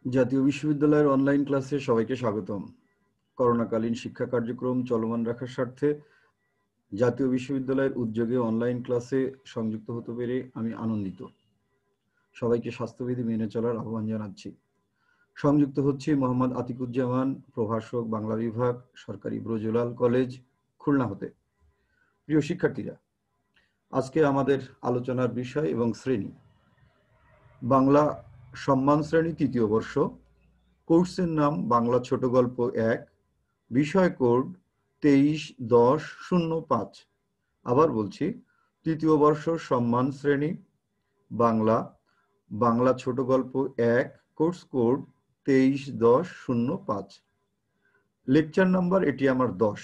জাতীয় বিশ্ববিদ্যালয়ের অনলাইন ক্লাসে সবাইকে স্বাগতম। করোনাকালীন শিক্ষা কার্যক্রম চলমান রাখার স্বার্থে জাতীয় বিশ্ববিদ্যালয়ের উদ্যোগে অনলাইন ক্লাসে সংযুক্ত হতে পেরে আমি আনন্দিত। সবাইকে স্বাস্থ্যবিধি মেনে চলার আহ্বান জানাচ্ছি। সংযুক্ত হচ্ছি মোহাম্মদ আতিকুজ্জামান, প্রভাষক, বাংলা বিভাগ, সরকারি ব্রজলাল কলেজ, খুলনা হতে। প্রিয় শিক্ষার্থীরা, আজকে আমাদের আলোচনার বিষয় এবং শ্রেণী বাংলা সম্মান শ্রেণী ৩য় বর্ষ। কোর্সের নাম বাংলা ছোট গল্প ১, বিষয় কোড ২৩-১০-০৫। আবার বলছি, ৩য় বর্ষ সম্মান শ্রেণী বাংলা, বাংলা ছোট গল্প ১, কোর্স কোড ২৩-১০-০৫। লেকচার নাম্বার এটি আমার ১০,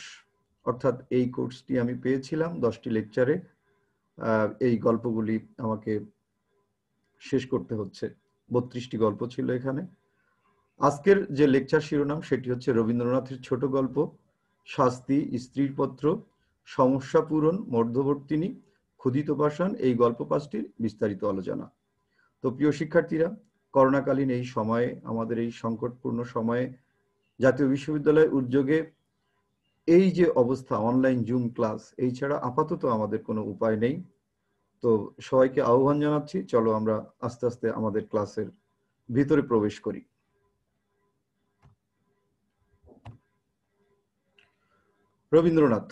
অর্থাৎ এই কোর্সটি আমি পেয়েছিলাম ১০টি লেকচারে। এই গল্পগুলি আমাকে শেষ করতে হচ্ছে। ৩২টি গল্প ছিল এখানে। আজকের যে লেকচার শিরোনাম সেটি হচ্ছে রবীন্দ্রনাথের ছোট গল্প শাস্তি, স্ত্রীর পত্র, সমস্যা পূরণ, মধ্যবর্তিনী, ক্ষুধিত পাষাণ, এই গল্প পাঁচটির বিস্তারিত আলোচনা। তো প্রিয় শিক্ষার্থীরা, করোনাকালীন এই সময়ে, আমাদের এই সংকটপূর্ণ সময়ে জাতীয় বিশ্ববিদ্যালয়ের উদ্যোগে এই যে অবস্থা, অনলাইন জুম ক্লাস, এই ছাড়া আপাতত আমাদের কোনো উপায় নেই। তো সবাইকে আহ্বান জানাচ্ছি, চলো আমরা আস্তে আস্তে আমাদের ক্লাসের ভিতরে প্রবেশ করি। রবীন্দ্রনাথ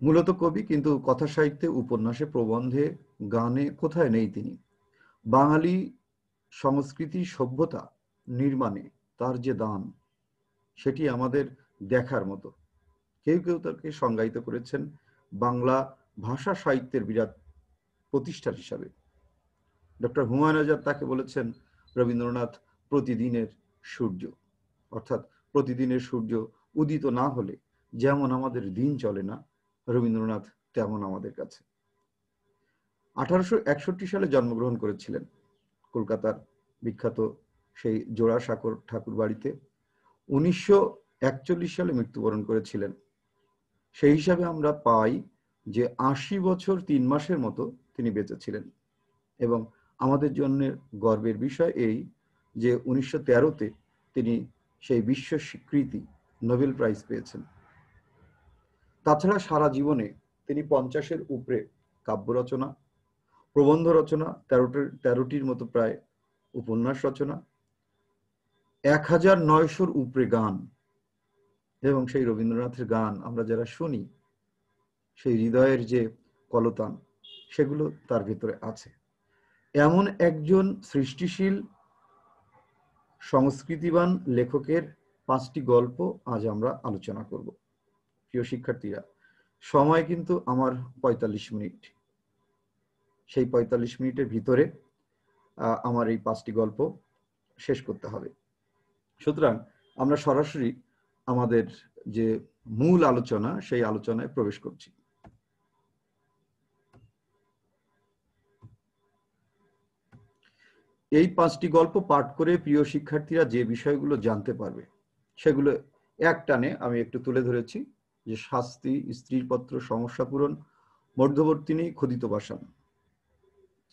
মূলত কবি, কিন্তু কথা সাহিত্যে, উপন্যাসে, প্রবন্ধে, গানে কোথায় নেই তিনি। বাঙালি সংস্কৃতি সভ্যতা নির্মাণে তার যে দান, সেটি আমাদের দেখার মতো। কেউ কেউ তাকে সংজ্ঞায়িত করেছেন বাংলা ভাষা সাহিত্যের বিরাট প্রতিষ্ঠা হিসাবে। ডক্টর হুমায়ুন আজাদ তাকে বলেছেন রবীন্দ্রনাথ প্রতিদিনের সূর্য, অর্থাৎ প্রতিদিনের সূর্য উদিত না হলে যেমন আমাদের দিন চলে না, রবীন্দ্রনাথ তেমন আমাদের কাছে। 1861 সালে জন্মগ্রহণ করেছিলেন কলকাতার বিখ্যাত সেই জোড়াসাঁকোর ঠাকুর বাড়িতে। 1941 সালে মৃত্যুবরণ করেছিলেন। সেই হিসাবে আমরা পাই যে 80 বছর 3 মাসের মতো তিনি বেঁচে ছিলেন। এবং আমাদের জন্য গর্বের বিষয় এই যে 1913-তে তিনি সেই বিশ্ব স্বীকৃতি নোবেল প্রাইজ পেয়েছেন। তাছাড়া সারা জীবনে তিনি 50-এর উপরে কাব্য রচনা, প্রবন্ধ রচনা, 13টির মতো প্রায় উপন্যাস রচনা, 1900-র উপরে গান, এবং সেই রবীন্দ্রনাথের গান আমরা যারা শুনি, সেই হৃদয়ের যে কলতান, সেগুলো তার ভিতরে আছে। এমন একজন সৃষ্টিশীল সংস্কৃতিবান লেখকের 5টি গল্প আজ আমরা আলোচনা করব। প্রিয় শিক্ষার্থীরা, সময় কিন্তু আমার 45 মিনিট। সেই 45 মিনিটের ভিতরে আমার এই 5টি গল্প শেষ করতে হবে। সুতরাং আমরা সরাসরি আমাদের যে মূল আলোচনা, সেই আলোচনায় প্রবেশ করছি। এই 5টি গল্প পাঠ করে প্রিয় শিক্ষার্থীরা যে বিষয়গুলো জানতে পারবে, সেগুলো এক টানে আমি একটু তুলে ধরেছি। যে শাস্তি, স্ত্রীর পত্র, সমস্যা পূরণ, মধ্যবর্তিনী, ক্ষুধিত পাষাণ,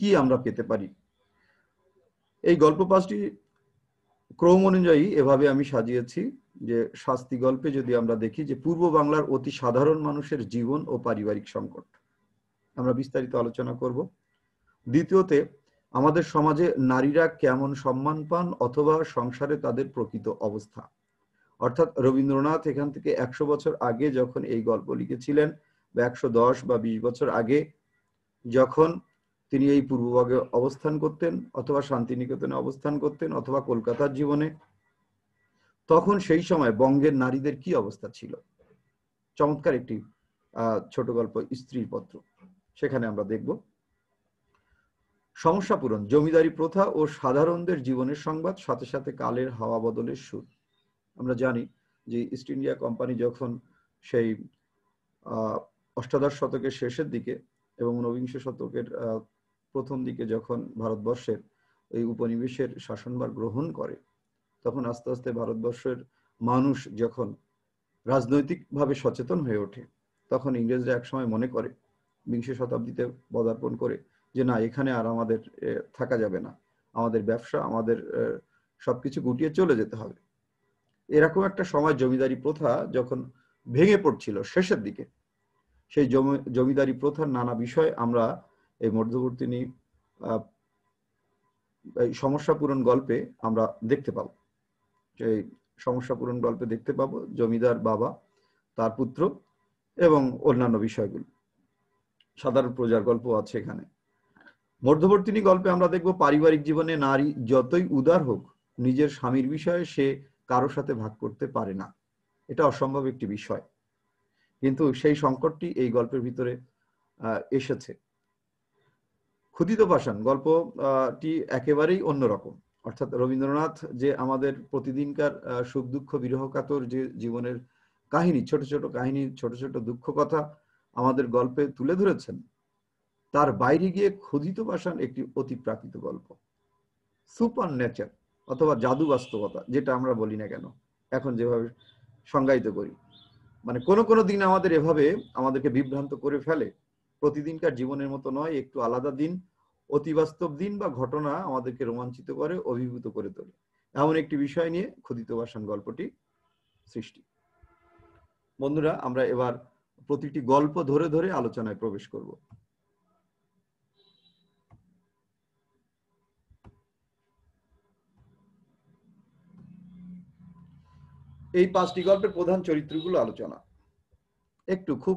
কি আমরা পেতে পারি। এই গল্প 5টি ক্রম অনুযায়ী এভাবে আমি সাজিয়েছি যে শাস্তি গল্পে যদি আমরা দেখি যে পূর্ব বাংলার অতি সাধারণ মানুষের জীবন ও পারিবারিক সংকট, আমরা বিস্তারিত আলোচনা করব। দ্বিতীয়তে, আমাদের সমাজে নারীরা কেমন সম্মান পান অথবা সংসারে তাদের প্রকৃত অবস্থা, অর্থাৎ রবীন্দ্রনাথ এখান থেকে 100 বছর আগে যখন এই গল্প লিখেছিলেন, বা 110 বা 20 বছর আগে যখন তিনি এই পূর্বভাগে অবস্থান করতেন, অথবা শান্তিনিকেতনে অবস্থান করতেন, অথবা কলকাতার জীবনে, তখন সেই সময় বঙ্গের নারীদের কি অবস্থা ছিল। চমৎকার একটি ছোট গল্প স্ত্রীর পত্র, সেখানে আমরা দেখব। সমস্যা পূরণ, জমিদারি প্রথা ও সাধারণদের জীবনের সংবাদ, সাথে সাথে কালের হাওয়া বদলের সুর। আমরা জানি যে ইস্ট ইন্ডিয়া কোম্পানি যখন সেই অষ্টাদশ শতকের শেষের দিকে এবং ঊনবিংশ শতকের প্রথম দিকে যখন ভারতবর্ষের এই উপনিবেশের শাসনভার গ্রহণ করে, তখন আস্তে আস্তে ভারতবর্ষের মানুষ যখন রাজনৈতিকভাবে সচেতন হয়ে ওঠে, তখন ইংরেজরা একসময় মনে করে, বিংশ শতাব্দীতে পদার্পণ করে, যে না, এখানে আর আমাদের থাকা যাবে না, আমাদের ব্যবসা, আমাদের সবকিছু গুটিয়ে চলে যেতে হবে। এরকম একটা সময় জমিদারি প্রথা যখন ভেঙে পড়ছিল শেষের দিকে, সেই জমিদারি প্রথার নানা বিষয় আমরা এই মধ্যবর্তী সমস্যা পূরণ গল্পে আমরা দেখতে পাবো। এই সমস্যা পূরণ গল্পে দেখতে পাবো জমিদার বাবা, তার পুত্র এবং অন্যান্য বিষয়গুলো। সাধারণ প্রজার গল্প আছে এখানে। মধ্যবর্তী গল্পে আমরা দেখব পারিবারিক জীবনে নারী যতই উদার হোক, নিজের স্বামীর বিষয়ে সে কারোর সাথে ভাগ করতে পারে না। এটা অসম্ভব একটি বিষয়, কিন্তু সেই সংকটটি এই গল্পের ভিতরে এসেছে। ক্ষুধিত পাষাণ গল্পটি একেবারেই অন্যরকম। অর্থাৎ রবীন্দ্রনাথ যে আমাদের প্রতিদিনকার সুখ দুঃখ বিরহ কাতর যে জীবনের কাহিনী, ছোট ছোট কাহিনী, ছোট ছোট দুঃখ কথা আমাদের গল্পে তুলে ধরেছেন, তার বাইরে গিয়ে ক্ষুধিত পাষাণ একটি অতিপ্রাকৃত গল্প, সুপার নেচার অথবা জাদু বাস্তবতা, যেটা আমরা বলি না কেন এখন যেভাবে সংজ্ঞায়িত করি। মানে কোনো কোনো দিন আমাদের এভাবে আমাদেরকে বিভ্রান্ত করে ফেলে। প্রতিদিনকার জীবনের মতো নয়, একটু আলাদা দিন, অতিবাস্তব দিন বা ঘটনা আমাদেরকে রোমাঞ্চিত করে, অভিভূত করে তোলে। এমন একটি বিষয় নিয়ে ক্ষুধিত পাষাণ গল্পটি সৃষ্টি। বন্ধুরা, আমরা এবার প্রতিটি গল্প ধরে ধরে আলোচনায় প্রবেশ করব। এই 5টি গল্পের প্রধান চরিত্রগুলো আলোচনা একটু খুব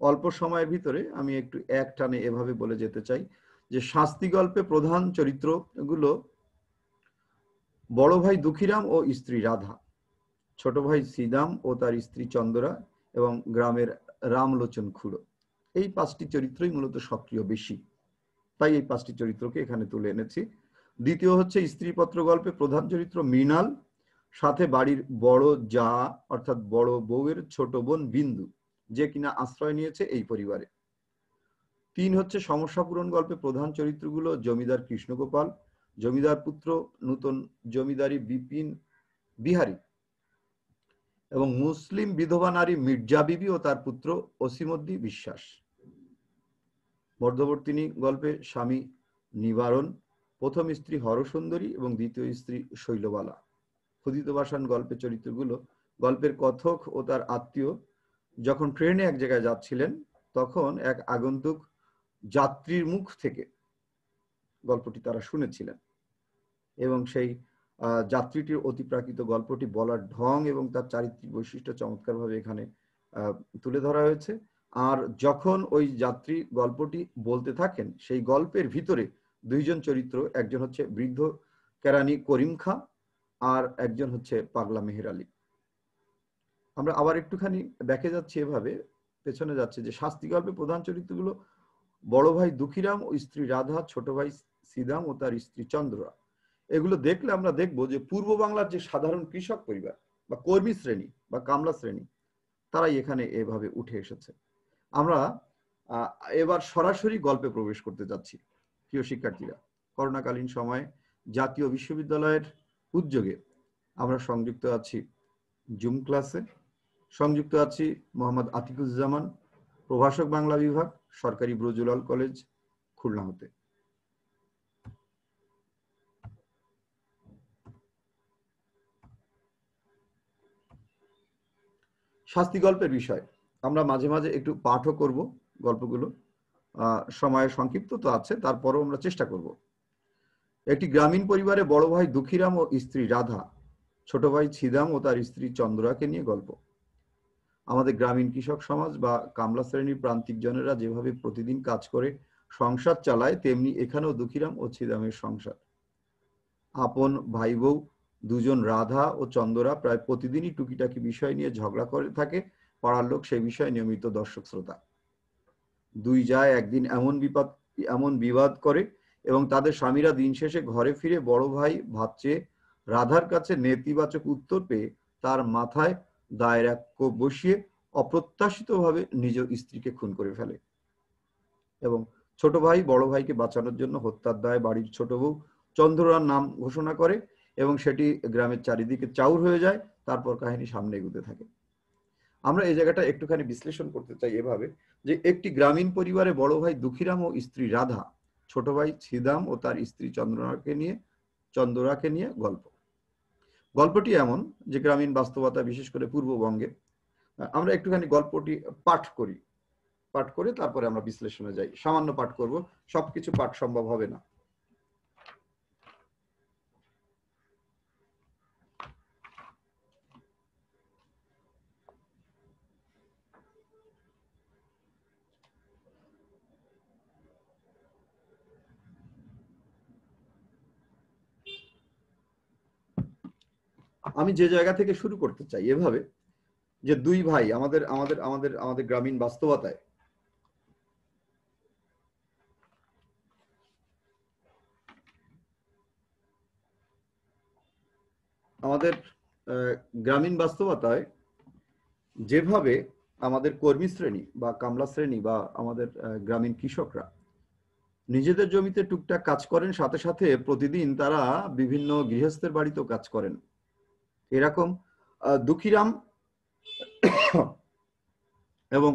অল্প সময়ের ভিতরে আমি একটু এক টানে এভাবে বলে যেতে চাই যে শাস্তি গল্পে প্রধান চরিত্রগুলো বড় ভাই দুঃখীরাম ও স্ত্রী রাধা, ছোট ভাই শ্রীদাম ও তার স্ত্রী চন্দরা এবং গ্রামের রামলোচন খুড়ো। এই 5টি চরিত্রই মূলত সক্রিয় বেশি, তাই এই 5টি চরিত্রকে এখানে তুলে এনেছি। দ্বিতীয় হচ্ছে স্ত্রীপত্র গল্পে প্রধান চরিত্র মৃণাল, সাথে বাড়ির বড় যা অর্থাৎ বড় বউয়ের ছোট বোন বিন্দু, যে কিনা আশ্রয় নিয়েছে এই পরিবারে। 3 হচ্ছে সমস্যা পূরণ গল্পে প্রধান চরিত্রগুলো জমিদার কৃষ্ণগোপাল, জমিদার পুত্র নূতন জমিদারি বিপিন বিহারী এবং মুসলিম বিধবা নারী মির্জা বিবি ও তার পুত্র অসীমদ্দি বিশ্বাস। মধ্যবর্তী গল্পে স্বামী নিবারণ, প্রথম স্ত্রী হরসুন্দরী এবং দ্বিতীয় স্ত্রী শৈলবালা। ক্ষুধিত পাষাণ গল্পের চরিত্রগুলো গল্পের কথক ও তার আত্মীয় যখন ট্রেনে এক জায়গায় যাচ্ছিলেন, তখন এক আগন্তুক যাত্রীর মুখ থেকে গল্পটি তারা শুনেছিলেন এবং সেই যাত্রীটির অতিপ্রাকৃত গল্পটি বলার ঢং এবং তার চারিত্রিক বৈশিষ্ট্য চমৎকারভাবে এখানে তুলে ধরা হয়েছে। আর যখন ওই যাত্রী গল্পটি বলতে থাকেন, সেই গল্পের ভিতরে 2 জন চরিত্র, একজন হচ্ছে বৃদ্ধ কেরানি করিম খা আর একজন হচ্ছে পাগলা মেহের আলী। আমরা আবার একটুখানি দেখে যাচ্ছি, এভাবে পেছনে যাচ্ছে যে শাস্তি গল্পে প্রধান চরিত্রগুলো বড় ভাই দুঃখীরাম ও স্ত্রী রাধা, ছোট ভাই শ্রীদাম ও তার স্ত্রী চন্দ্রা। এগুলো দেখলে আমরা দেখবো যে পূর্ব বাংলার যে সাধারণ কৃষক পরিবার বা কর্মী শ্রেণী বা কামলা শ্রেণী, তারাই এখানে এভাবে উঠে এসেছে। আমরা এবার সরাসরি গল্পে প্রবেশ করতে যাচ্ছি। প্রিয় শিক্ষার্থীরা, করোনাকালীন সময়ে জাতীয় বিশ্ববিদ্যালয়ের উদ্যোগে আমরা সংযুক্ত আছি জুম ক্লাসে। সংযুক্ত আছি মোহাম্মদ আতিকুজ্জামান, প্রভাষক বাংলা বিভাগ, সরকারি ব্রজুলাল কলেজ, খুলনা হতে। শাস্তি গল্পের বিষয় আমরা মাঝে মাঝে একটু পাঠও করব গল্পগুলো, সময় সংক্ষিপ্ত তো আছে, তারপরেও আমরা চেষ্টা করব। একটি গ্রামীণ পরিবারে বড় ভাই দুঃখীরাম ও স্ত্রী রাধা, ছোট ভাই ছিদাম ও তার স্ত্রী চন্দ্রাকে নিয়ে গল্প। আমাদের গ্রামীণ কৃষক সমাজ বা কামলা শ্রেণীর প্রান্তিক জনেরা যেভাবে প্রতিদিন কাজ করে সংসার চালায়, তেমনি এখানেও দুঃখীরাম ও ছিদামের সংসার। আপন ভাই বউ 2 জন রাধা ও চন্দরা প্রায় প্রতিদিনই টুকিটাকি বিষয় নিয়ে ঝগড়া করে থাকে। পাড়ার লোক সেই বিষয়ে নিয়মিত দর্শক শ্রোতা। 2 যায় একদিন এমন বিবাদ করে এবং তাদের স্বামীরা দিন শেষে ঘরে ফিরে বড় ভাই ভাবছে রাধার কাছে নেতিবাচক উত্তর পেয়ে তার মাথায় দায়ের এক কোপ বসিয়ে অপ্রত্যাশিতভাবে নিজ স্ত্রীকে খুন করে ফেলে এবং ছোট ভাই বড় ভাইকে বাঁচানোর জন্য হত্যার দায়ে বাড়ির ছোট বউ চন্দ্রার নাম ঘোষণা করে এবং সেটি গ্রামের চারিদিকে চাউর হয়ে যায়। তারপর কাহিনী সামনে এগোতে থাকে। আমরা এই জায়গাটা একটুখানি বিশ্লেষণ করতে চাই এভাবে যে একটি গ্রামীণ পরিবারে বড় ভাই দুঃখীরাম ও স্ত্রী রাধা ছোট ভাই ছিদাম ও তার স্ত্রী চন্দ্রাকে নিয়ে গল্প। গল্পটি এমন যে গ্রামীণ বাস্তবতা, বিশেষ করে পূর্ববঙ্গে। আমরা একটুখানি গল্পটি পাঠ করি, পাঠ করে তারপরে আমরা বিশ্লেষণে যাই। সামান্য পাঠ করব, সবকিছু পাঠ সম্ভব হবে না। আমি যে জায়গা থেকে শুরু করতে চাই এভাবে, যে দুই ভাই আমাদের আমাদের আমাদের আমাদের গ্রামীণ বাস্তবতায় আমাদের গ্রামীণ বাস্তবতায় যেভাবে আমাদের কর্মী শ্রেণী বা কামলা শ্রেণী বা আমাদের গ্রামীণ কৃষকরা নিজেদের জমিতে টুকটাক কাজ করেন, সাথে সাথে প্রতিদিন তারা বিভিন্ন গৃহস্থের বাড়িতেও কাজ করেন। এরকম দুঃখীরাম এবং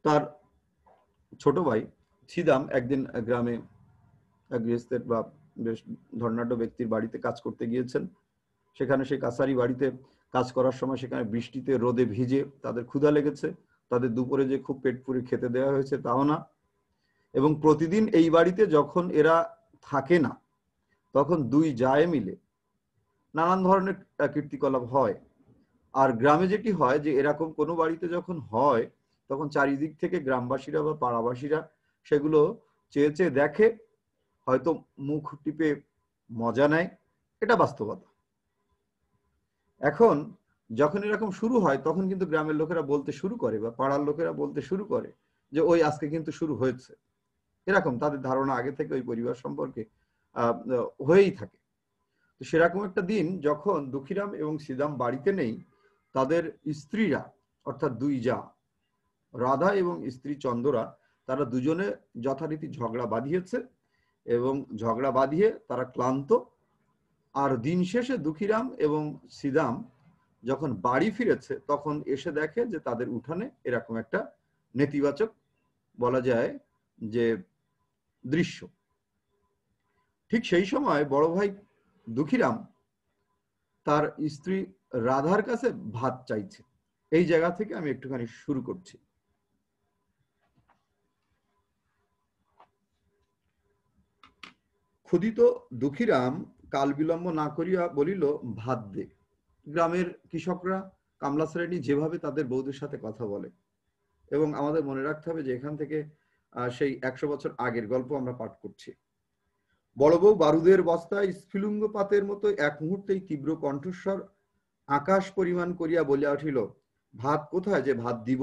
তার ছোট ভাই ছিদাম একদিন গ্রামে গৃহস্থের বা বেশ ধর্নাঢ্য ব্যক্তির বাড়িতে কাজ করতে গিয়েছেন। সেখানে সেই কাছারি বাড়িতে কাজ করার সময় সেখানে বৃষ্টিতে রোদে ভিজে তাদের ক্ষুধা লেগেছে। তাদের দুপুরে যে খুব পেট পুরে খেতে দেওয়া হয়েছে তাও না। এবং প্রতিদিন এই বাড়িতে যখন এরা থাকে না, তখন দুই জায়ে মিলে নানান ধরনের কীর্তিকলাপ হয়। আর গ্রামে যেটি হয় যে এরকম কোনো বাড়িতে যখন হয়, তখন চারিদিক থেকে গ্রামবাসীরা বা পাড়াবাসীরা সেগুলো চেয়ে চেয়ে দেখে, হয়তো মুখ টিপে মজা নেয়। এটা বাস্তবতা। এখন যখন এরকম শুরু হয়, তখন কিন্তু গ্রামের লোকেরা বলতে শুরু করে বা পাড়ার লোকেরা বলতে শুরু করে যে ওই আজকে কিন্তু শুরু হয়েছে। এরকম তাদের ধারণা আগে থেকে ওই পরিবার সম্পর্কে হয়েই থাকে। তো সেরকম একটা দিন যখন দুঃখীরাম এবং ছিদাম বাড়িতে নেই, তাদের স্ত্রীরা অর্থাৎ দুই জা রাধা এবং স্ত্রী চন্দরা, তারা দুজনে যথারীতি ঝগড়া বাঁধিয়েছে এবং ঝগড়া বাঁধিয়ে তারা ক্লান্ত। আর দিন শেষে দুঃখীরাম এবং ছিদাম যখন বাড়ি ফিরেছে, তখন এসে দেখে যে তাদের উঠানে এরকম একটা নেতিবাচক বলা যায় যে দৃশ্য। ঠিক সেই সময় বড় ভাই দুঃখীরাম তার স্ত্রী রাধার কাছে ভাত চাইছে। এই জায়গা থেকে আমি একটুখানি শুরু করছি। ক্ষুধিত দুঃখীরাম কাল বিলম্ব না করিয়া বলিল, ভাত দে। গ্রামের কৃষকরা, কামলা শ্রেণী যেভাবে তাদের বৌদের সাথে কথা বলে, এবং আমাদের মনে রাখতে হবে যে এখান থেকে সেই 100 বছর আগের গল্প আমরা পাঠ করছি। বড় বউ বারুদের বস্তায় স্ফুলিঙ্গপাতের মতো এক মুহূর্তেই তীব্র কণ্ঠস্বর আকাশ পরিমাণ করিয়া বলিয়া উঠিল, ভাত কোথায় যে ভাত দিব?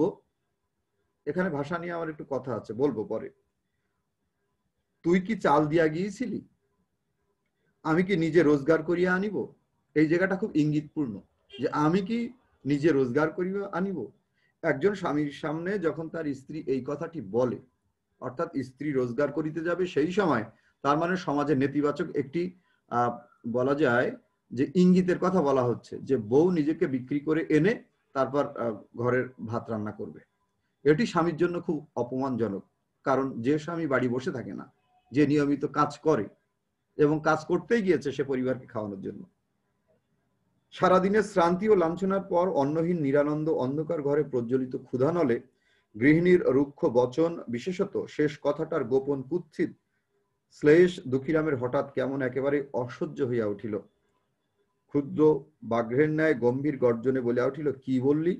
এখানে ভাষা নিয়ে আমার একটু কথা আছে, বলবো পরে। তুই কি চাল দিয়া গিয়েছিলি? আমি কি নিজে রোজগার করিয়া আনিব? এই জায়গাটা খুব ইঙ্গিতপূর্ণ, যে আমি কি নিজে রোজগার করিয়া আনিব। একজন স্বামীর সামনে যখন তার স্ত্রী এই কথাটি বলে, অর্থাৎ স্ত্রী রোজগার করিতে যাবে, সেই সময় তার মানে সমাজে নেতিবাচক একটি বলা যায় যে ইঙ্গিতের কথা বলা হচ্ছে, যে বউ নিজেকে বিক্রি করে এনে তারপর ঘরের ভাত রান্না করবে। এটি স্বামীর জন্য খুব অপমানজনক। কারণ যে স্বামী বাড়ি বসে থাকে না, যে নিয়মিত কাজ করে এবং কাজ করতেই গিয়েছে সে পরিবারকে খাওয়ানোর জন্য, সারাদিনের শ্রান্তি ও লাঞ্ছনার পর অন্নহীন নিরানন্দ অন্ধকার ঘরে প্রজ্বলিত ক্ষুধানলে গৃহিণীর রুক্ষ বচন, বিশেষত শেষ কথাটার গোপন কুৎসিত শ্লেষ দুঃখীরামের হঠাৎ কেমন একেবারে অসহ্য হইয়া উঠিল। ক্ষুদ্র বাঘ্রের ন্যায় গম্ভীর গর্জনে বলিয়া উঠিল, কি বললি?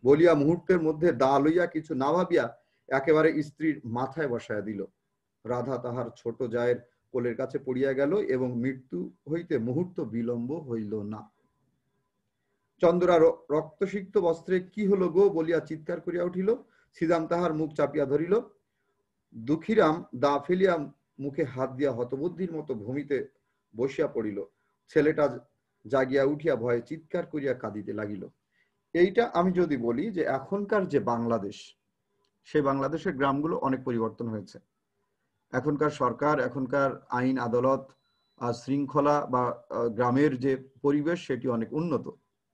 বলিয়া মুহূর্তের মধ্যে দা লইয়া কিছু না ভাবিয়া একেবারে স্ত্রীর মাথায় বসাইয়া দিল। রাধা তাহার ছোট জায়ের কোলের কাছে পড়িয়া গেল এবং মৃত্যু হইতে মুহূর্ত বিলম্ব হইল না। চন্দ্রা রক্তসিক্ত বস্ত্রে, কি হলো গো বলিয়া চিৎকার করিয়া উঠিল। ছিদাম তাহার মুখ চাপিয়া ধরিল। দুঃখীরাম দা ফেলিয়া মুখে হাত দিয়া হতবুদ্ধির মতো ভূমিতে বসিয়া পড়িল। ছেলেটা জাগিয়া উঠিয়া ভয়ে চিৎকার করিয়া কাঁদিতে লাগিল। এইটা আমি যদি বলি যে এখনকার যে বাংলাদেশ, সেই বাংলাদেশের গ্রামগুলো অনেক পরিবর্তন হয়েছে। এখনকার সরকার, এখনকার আইন আদালত, শৃঙ্খলা বা গ্রামের যে পরিবেশ সেটি অনেক উন্নত,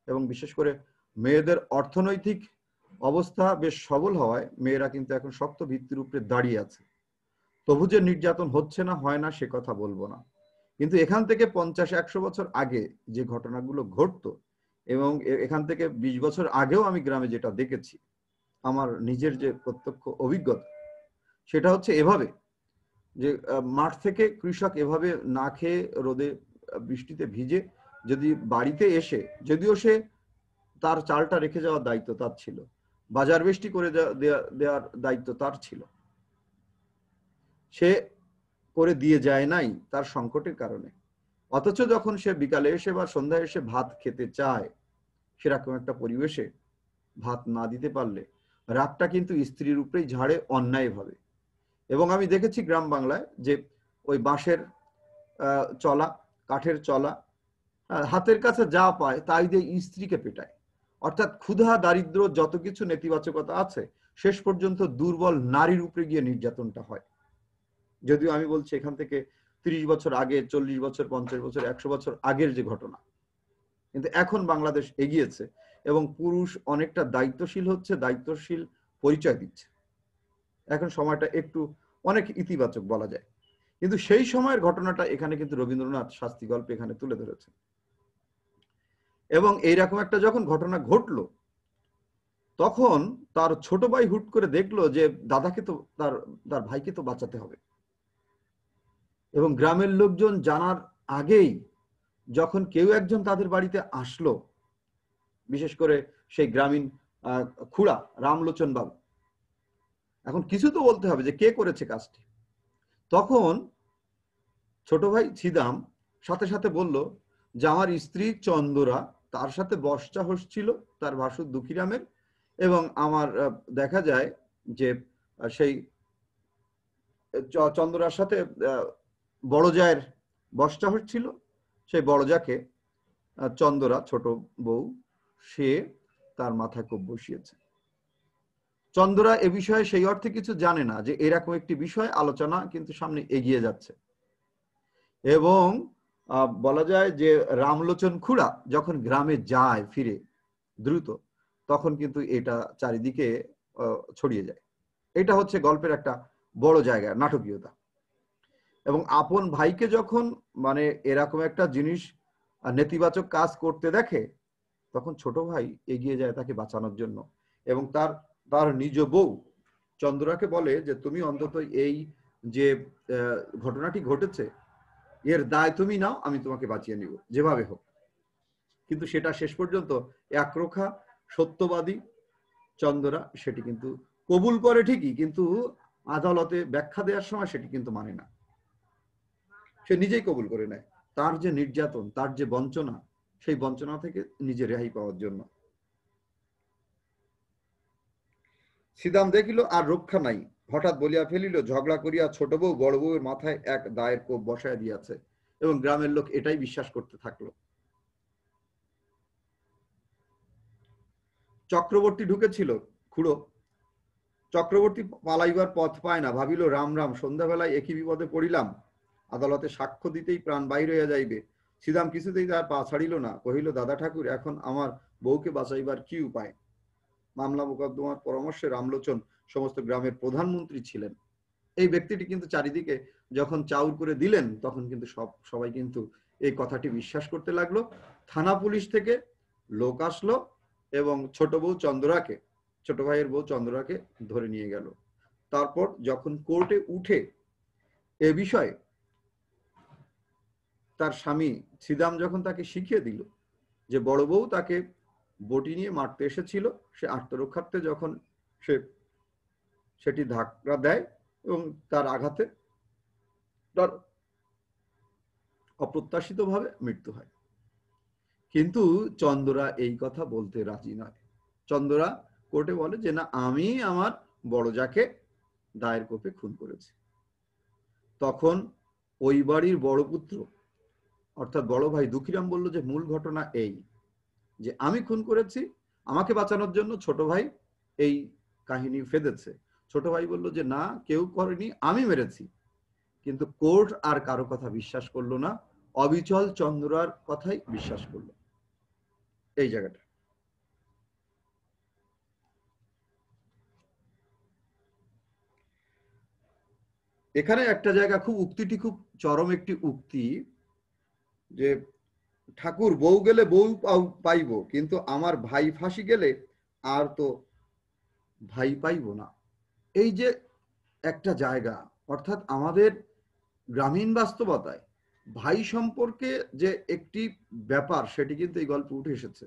এবং বিশেষ করে মেয়েদের অর্থনৈতিক অবস্থা বেশ সবল হওয়ায় মেয়েরা কিন্তু এখন শক্ত ভিত্তির উপরে দাঁড়িয়ে আছে। তবু যে নির্যাতন হচ্ছে না, হয় না, সে কথা বলবো না। কিন্তু এখান থেকে 50-100 বছর আগে যে ঘটনাগুলো ঘটতো, এবং এখান থেকে 20 বছর আগেও আমি গ্রামে যেটা দেখেছি, আমার নিজের যে প্রত্যক্ষ অভিজ্ঞতা, সেটা হচ্ছে এভাবে যে মাঠ থেকে কৃষক এভাবে না খেয়ে রোদে বৃষ্টিতে ভিজে যদি বাড়িতে এসে, যদিও সে তার চালটা রেখে যাওয়ার দায়িত্ব তার ছিল, বাজার বেষ্টি করে দেওয়ার দায়িত্ব তার ছিল, সে করে দিয়ে যায় নাই তার সংকটের কারণে। অথচ যখন সে বিকালে এসে বা সন্ধ্যায় এসে ভাত খেতে চায়, সেরকম একটা পরিবেশে ভাত না দিতে পারলে রাগটা কিন্তু স্ত্রীর উপরেই ঝাড়ে অন্যায়ভাবে। এবং আমি দেখেছি গ্রাম বাংলায় যে ওই বাঁশের চলা, কাঠের চলা, হাতের কাছে যা পায় তাই দিয়ে স্ত্রীকে পেটায়। অর্থাৎ ক্ষুধা, দারিদ্র, যত কিছু নেতিবাচকতা আছে, শেষ পর্যন্ত দুর্বল নারীর উপরে গিয়ে নির্যাতনটা হয়। যদিও আমি বলছি এখান থেকে 30 বছর আগে, 40 বছর, 50 বছর, 100 বছর আগের যে ঘটনা। কিন্তু এখন বাংলাদেশ এগিয়েছে এবং পুরুষ অনেকটা দায়িত্বশীল হচ্ছে, দায়িত্বশীল পরিচয় দিচ্ছে। এখন সময়টা একটু অনেক ইতিবাচক বলা যায়। কিন্তু সেই সময়ের ঘটনাটা এখানে কিন্তু রবীন্দ্রনাথ শাস্তি গল্পে এখানে তুলে ধরেছেন। এবং এইরকম একটা যখন ঘটনা ঘটলো, তখন তার ছোট ভাই হুট করে দেখলো যে দাদাকে তো, তার ভাইকে তো বাঁচাতে হবে। এবং গ্রামের লোকজন জানার আগেই যখন কেউ একজন তাদের বাড়িতে আসলো, বিশেষ করে সেই গ্রামীণ খুড়া রামলোচন বাবু, এখন কিছু তো বলতে হবে যে কে করেছে কাজটি। তখন ছোট ভাই ছিদাম সাথে সাথে বলল যে আমার স্ত্রী চন্দরা, তার সাথে বর্ষা হচ্ছিল তার ভাসুর দুঃখীরামের, এবং আমার দেখা যায় যে সেই চন্দ্রার সাথে বড় জায়ের বর্ষা হচ্ছিল। সেই বড় জাকে চন্দরা, ছোট বউ, সে তার মাথায় কোপ বসিয়েছে। চন্দরা এ বিষয়ে সেই অর্থে কিছু জানে না যে এরকম একটি বিষয় আলোচনা কিন্তু সামনে এগিয়ে যাচ্ছে। এবং বলা যায় যে রামলোচন খুড়া যখন গ্রামে যায় ফিরে দ্রুত, তখন কিন্তু এটা চারিদিকে ছড়িয়ে যায়। এটা হচ্ছে গল্পের একটা বড় জায়গা, নাটকীয়তা। এবং আপন ভাইকে যখন মানে এরকম একটা জিনিস নেতিবাচক কাজ করতে দেখে, তখন ছোট ভাই এগিয়ে যায় তাকে বাঁচানোর জন্য। এবং তার নিজ বউ চন্দ্রাকে বলে যে তুমি অন্তত এই যে ঘটনাটি ঘটেছে, এর দায় তুমি নাও, আমি তোমাকে বাঁচিয়ে নিব যেভাবে হোক। কিন্তু সেটা শেষ পর্যন্ত একরোখা সত্যবাদী চন্দরা সেটি কিন্তু কবুল করে ঠিকই, কিন্তু আদালতে ব্যাখ্যা দেওয়ার সময় সেটি কিন্তু মানে না। সে নিজেই কবুল করে নেয় তার যে নির্যাতন, তার যে বঞ্চনা, সেই বঞ্চনা থেকে নিজে রেহাই পাওয়ার জন্য। সিদাম দেখিল আর রক্ষা নাই, হঠাৎ বলিয়া ফেলিল, ঝগড়া করিয়া ছোট বউ বড় বউয়ের মাথায় এক দায়ের কোপ বসায় দিয়াছে। এবং গ্রামের লোক এটাই বিশ্বাস করতে থাকলো। চক্রবর্তী ঢুকেছিল, খুড়ো চক্রবর্তী পালাইবার পথ পায় না, ভাবিল রাম রাম, সন্ধ্যাবেলায় একই বিপদে পড়িলাম, আদালতে সাক্ষ্য দিতেই প্রাণ বাহির হইয়া যাইবে। শ্রীরাম কিছুতেই তার পা ছাড়িল না, কহিল দাদা ঠাকুর, এখন আমার বউকে বাঁচাইবার কি উপায়? মামলা মোকদ্দমার পরামর্শে রামলোচন সমস্ত গ্রামের প্রধানমন্ত্রী ছিলেন। এই ব্যক্তিটি কিন্তু চারিদিকে যখন চাউর করে দিলেন, তখন কিন্তু সবাই কিন্তু এই কথাটি বিশ্বাস করতে লাগলো। থানা পুলিশ থেকে লোক আসলো এবং ছোট ভাইয়ের বউ চন্দ্রাকে ধরে নিয়ে গেল। তারপর যখন কোর্টে উঠে এ বিষয়ে তার স্বামী শ্রীদাম যখন তাকে শিখিয়ে দিল যে বড় বউ তাকে বটি নিয়ে মারতে এসেছিল, সে আত্মরক্ষার্থে যখন সেটি ধাক্কা দেয় এবং তার আঘাতে তার অপ্রত্যাশিতভাবে মৃত্যু হয়। কিন্তু চন্দরা এই কথা বলতে রাজি নয়। চন্দরা কোর্টে বলে যে না, আমি আমার বড় জাকে দায়ের কোপে খুন করেছি। তখন ওই বাড়ির বড় পুত্র অর্থাৎ বড় ভাই দুঃখীরাম বলল যে মূল ঘটনা এই যে আমি খুন করেছি, আমাকে বাঁচানোর জন্য ছোট ভাই এই কাহিনী ফেঁদেছে। ছোট ভাই বলল যে না, কেউ করেনি, আমি মেরেছি। কিন্তু কোর্ট আর কারো কথা বিশ্বাস করলো না, অবিচল চন্দ্রার কথাই বিশ্বাস করলো। এই জায়গাটা এখানে একটা জায়গা খুব উক্তিটি খুব চরম একটি উক্তি, যে ঠাকুর বউ গেলে বউ পাইব, কিন্তু আমার ভাই ফাঁসি গেলে আর তো ভাই পাইব না। এই যে একটা জায়গা, অর্থাৎ আমাদের গ্রামীণ বাস্তবতায় ভাই সম্পর্কে যে একটি ব্যাপার, সেটি কিন্তু এই গল্পে উঠে এসেছে।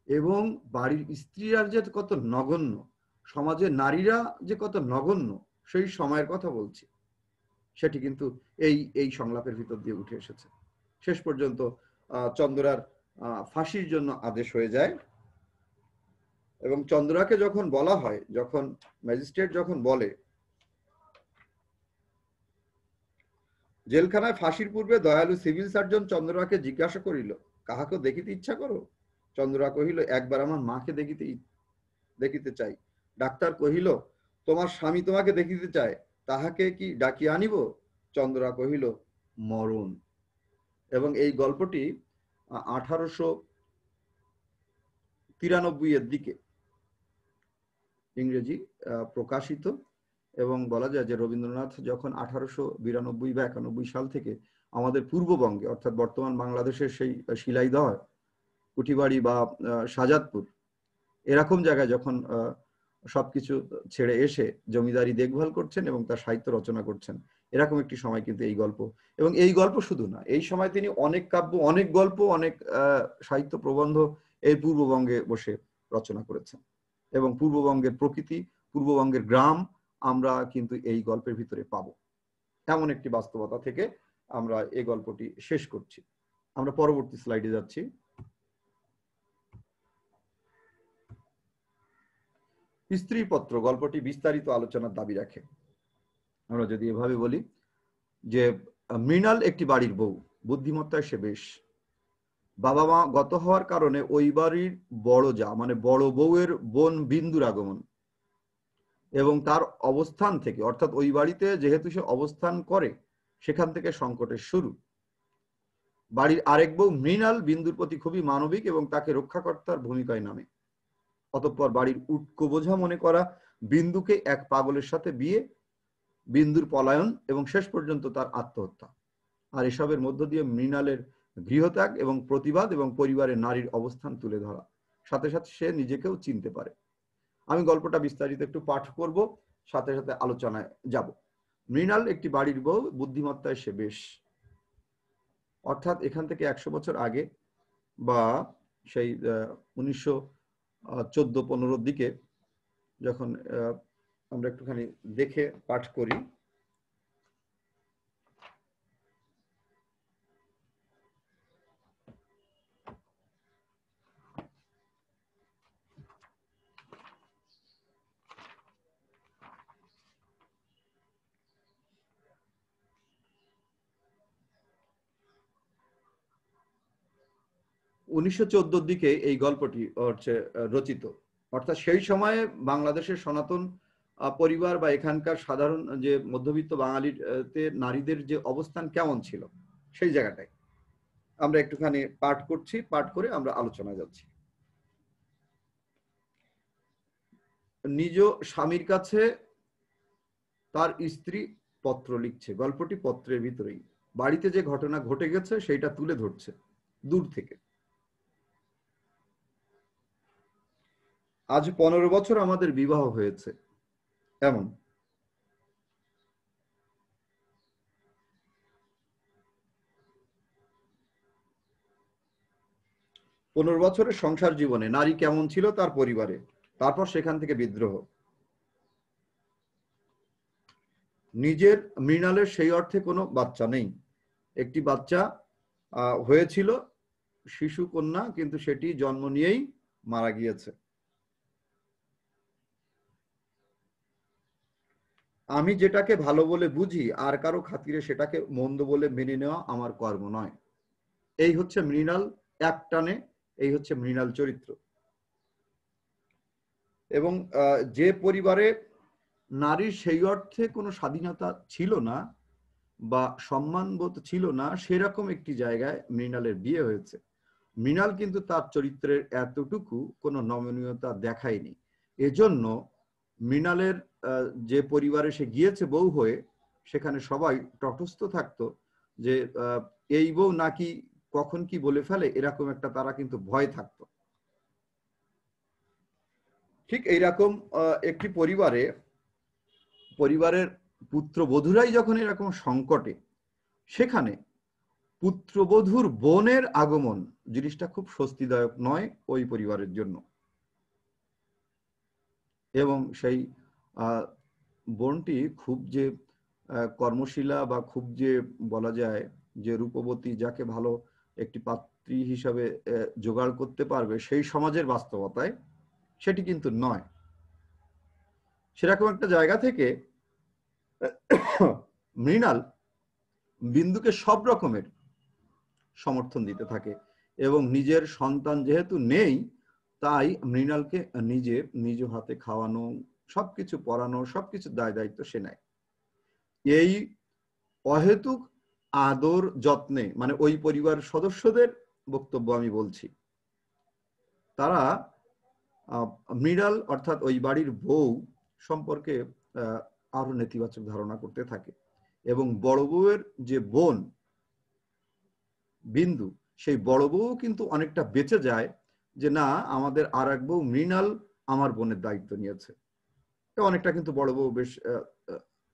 এবং বাড়ির স্ত্রীরা যে কত নগণ্য, সমাজের নারীরা যে কত নগণ্য, সেই সময়ের কথা বলছি, সেটি কিন্তু এই এই সংলাপের ভিতর দিয়ে উঠে এসেছে। শেষ পর্যন্ত চন্দ্রার ফাঁসির জন্য আদেশ হয়ে যায়, এবং চন্দ্রাকে যখন বলা হয়, যখন ম্যাজিস্ট্রেট যখন বলে, জেলখানায় ফাঁসির পূর্বে দয়ালু সিভিল সার্জন চন্দ্রাকে জিজ্ঞাসা করিল, কাহাকে দেখিতে ইচ্ছা করো? চন্দ্রা কহিল, একবার আমার মাকে দেখিতে চাই। ডাক্তার কহিল, তোমার স্বামী তোমাকে দেখিতে চায়, তাহাকে কি ডাকিয়া আনিব? চন্দ্রা কহিল, মরণ। এবং এই গল্পটি 1893 এর দিকে ইংরেজি প্রকাশিত। এবং বলা যায় যে রবীন্দ্রনাথ যখন 1892 বা 91 সাল থেকে আমাদের পূর্ববঙ্গে, অর্থাৎ বর্তমান বাংলাদেশের সেই শিলাইদহ, কুঠিবাড়ি বা শাহজাদপুর এরকম জায়গায় যখন সবকিছু ছেড়ে এসে জমিদারি দেখভাল করছেন এবং তার সাহিত্য রচনা করছেন, এরকম একটি সময় কিন্তু এই গল্প। এবং এই গল্প শুধু না, এই সময় তিনি অনেক কাব্য, অনেক গল্প, অনেক সাহিত্য প্রবন্ধ এই পূর্ববঙ্গে বসে রচনা করেছেন। এবং পূর্ববঙ্গের প্রকৃতি, পূর্ববঙ্গের গ্রাম আমরা কিন্তু এই গল্পের ভিতরে পাবো। এমন একটি বাস্তবতা থেকে আমরা এই গল্পটি শেষ করছি। আমরা পরবর্তী স্লাইডে যাচ্ছি। স্ত্রীপত্র গল্পটি বিস্তারিত আলোচনার দাবি রাখে। আমরা যদি এভাবে বলি যে মৃণাল একটি বাড়ির বউ, বুদ্ধিমত্তায় সে বেশ। বাবা মা গত হওয়ার কারণে ওই বাড়ির বড় যা, মানে বড় বউয়ের বোন বিন্দুর আগমন, এবং তার অবস্থান থেকে, অর্থাৎ ওই বাড়িতে যেহেতু সে অবস্থান করে, সেখান থেকে সংকটের শুরু। বাড়ির আরেক বউ মৃণাল বিন্দুর প্রতি খুবই মানবিক এবং তাকে রক্ষাকর্তার ভূমিকায় নামে। অতঃপর বাড়ির উটকো বোঝা মনে করা বিন্দুকে এক পাগলের সাথে বিয়ে, বিন্দুর পলায়ন এবং শেষ পর্যন্ত তার আত্মহত্যা। আর এসবের মধ্য দিয়ে মৃণালের গৃহত্যাগ এবং প্রতিবাদ এবং পরিবারের নারীর অবস্থান তুলে ধরা, সাথে সাথে সে নিজেকেও চিনতে পারে। আমি গল্পটা বিস্তারিত একটু পাঠ করব, সাথে সাথে আলোচনায় যাব। মৃণাল একটি বাড়ির বউ, বুদ্ধিমত্তায় সে বেশ। অর্থাৎ এখান থেকে 100 বছর আগে বা সেই 1914-15 দিকে যখন আমরা একটুখানি দেখে পাঠ করি, '14 দিকে এই গল্পটি হচ্ছে রচিত। অর্থাৎ সেই সময়ে বাংলাদেশের সনাতন পরিবার বা এখানকার সাধারণ যে মধ্যবিত্ত বাঙালির নারীদের যে অবস্থান কেমন ছিল, সেই জায়গাটায় আমরা একটুখানি পাঠ করছি, পাঠ করে আমরা আলোচনায় যাচ্ছি। নিজ স্বামীর কাছে তার স্ত্রী পত্র লিখছে। গল্পটি পত্রের ভিতরেই বাড়িতে যে ঘটনা ঘটে গেছে সেইটা তুলে ধরছে দূর থেকে। আজ 15 বছর আমাদের বিবাহ হয়েছে, এমন 15 বছরের সংসার জীবনে নারী কেমন ছিল তার পরিবারে, তারপর সেখান থেকে বিদ্রোহ। নিজের মৃণালের সেই অর্থে কোনো বাচ্চা নেই। একটি বাচ্চা হয়েছিল, শিশু কন্যা, কিন্তু সেটি জন্ম নিয়েই মারা গিয়েছে। আমি যেটাকে ভালো বলে বুঝি আর কারো খাতিরে সেটাকে মন্দ বলে মেনে নেওয়া আমার কর্ম নয়। এই হচ্ছে মৃণাল একটানে, এই হচ্ছে মৃণাল চরিত্র। এবং যে পরিবারে নারীর সেই অর্থে কোনো স্বাধীনতা ছিল না বা সম্মানবোধ ছিল না, সেরকম একটি জায়গায় মৃণালের বিয়ে হয়েছে। মৃণাল কিন্তু তার চরিত্রের এতটুকু কোনো নমনীয়তা দেখায়নি। এজন্য মৃণালের যে পরিবারে সে গিয়েছে বউ হয়ে, সেখানে সবাই তটস্থ থাকতো যে এই বউ নাকি কখন কি বলে ফেলে, এরকম একটা তারা কিন্তু ভয় থাকতো। ঠিক এইরকম একটি পরিবারের পুত্রবধূরাই যখন এরকম সংকটে, সেখানে পুত্রবধূর বোনের আগমন জিনিসটা খুব স্বস্তিদায়ক নয় ওই পরিবারের জন্য। এবং সেই বোনটি খুব যে কর্মশীলা বা খুব যে বলা যায় যে রূপবতী, যাকে ভালো একটি পাত্রী হিসাবে জোগাড় করতে পারবে, সেই সমাজের বাস্তবতায় সেটি কিন্তু নয়। সেরকম একটা জায়গা থেকে মৃণাল বিন্দুকে সব রকমের সমর্থন দিতে থাকে এবং নিজের সন্তান যেহেতু নেই, তাই মৃণালকে নিজ হাতে খাওয়ানো, সবকিছু পড়ানো, সবকিছু দায়িত্ব সে নেয়। এই অহেতুক আদর যত্নে, মানে ওই পরিবার সদস্যদের বক্তব্য আমি বলছি, তারা মৃণাল অর্থাৎ ওই বাড়ির বউ সম্পর্কে আরো নেতিবাচক ধারণা করতে থাকে। এবং বড় বউয়ের যে বোন বিন্দু, সেই বড় বউ কিন্তু অনেকটা বেঁচে যায় যে না, আমাদের আর এক বউ মৃণাল আমার বোনের দায়িত্ব নিয়েছে। অনেকটা কিন্তু বড় বউ বেশ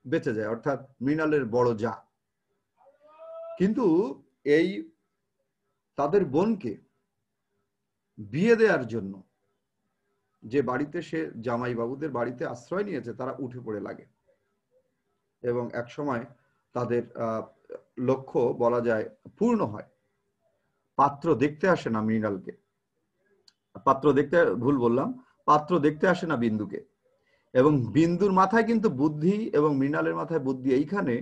বেঁচে যায়, অর্থাৎ মৃণালের বড় যা। কিন্তু এই তাদের বোনকে বিয়ে দেওয়ার জন্য যে বাড়িতে সে জামাইবাবুদের বাড়িতে আশ্রয় নিয়েছে, তারা উঠে পড়ে লাগে এবং এক সময় তাদের লক্ষ্য বলা যায় পূর্ণ হয়। পাত্র দেখতে আসে না মৃণালকে, পাত্র দেখতে আসে না বিন্দুকে। এবং বিন্দুর মাথায় কিন্তু বুদ্ধি এবং মৃণালের মাথায় বুদ্ধি এইখানে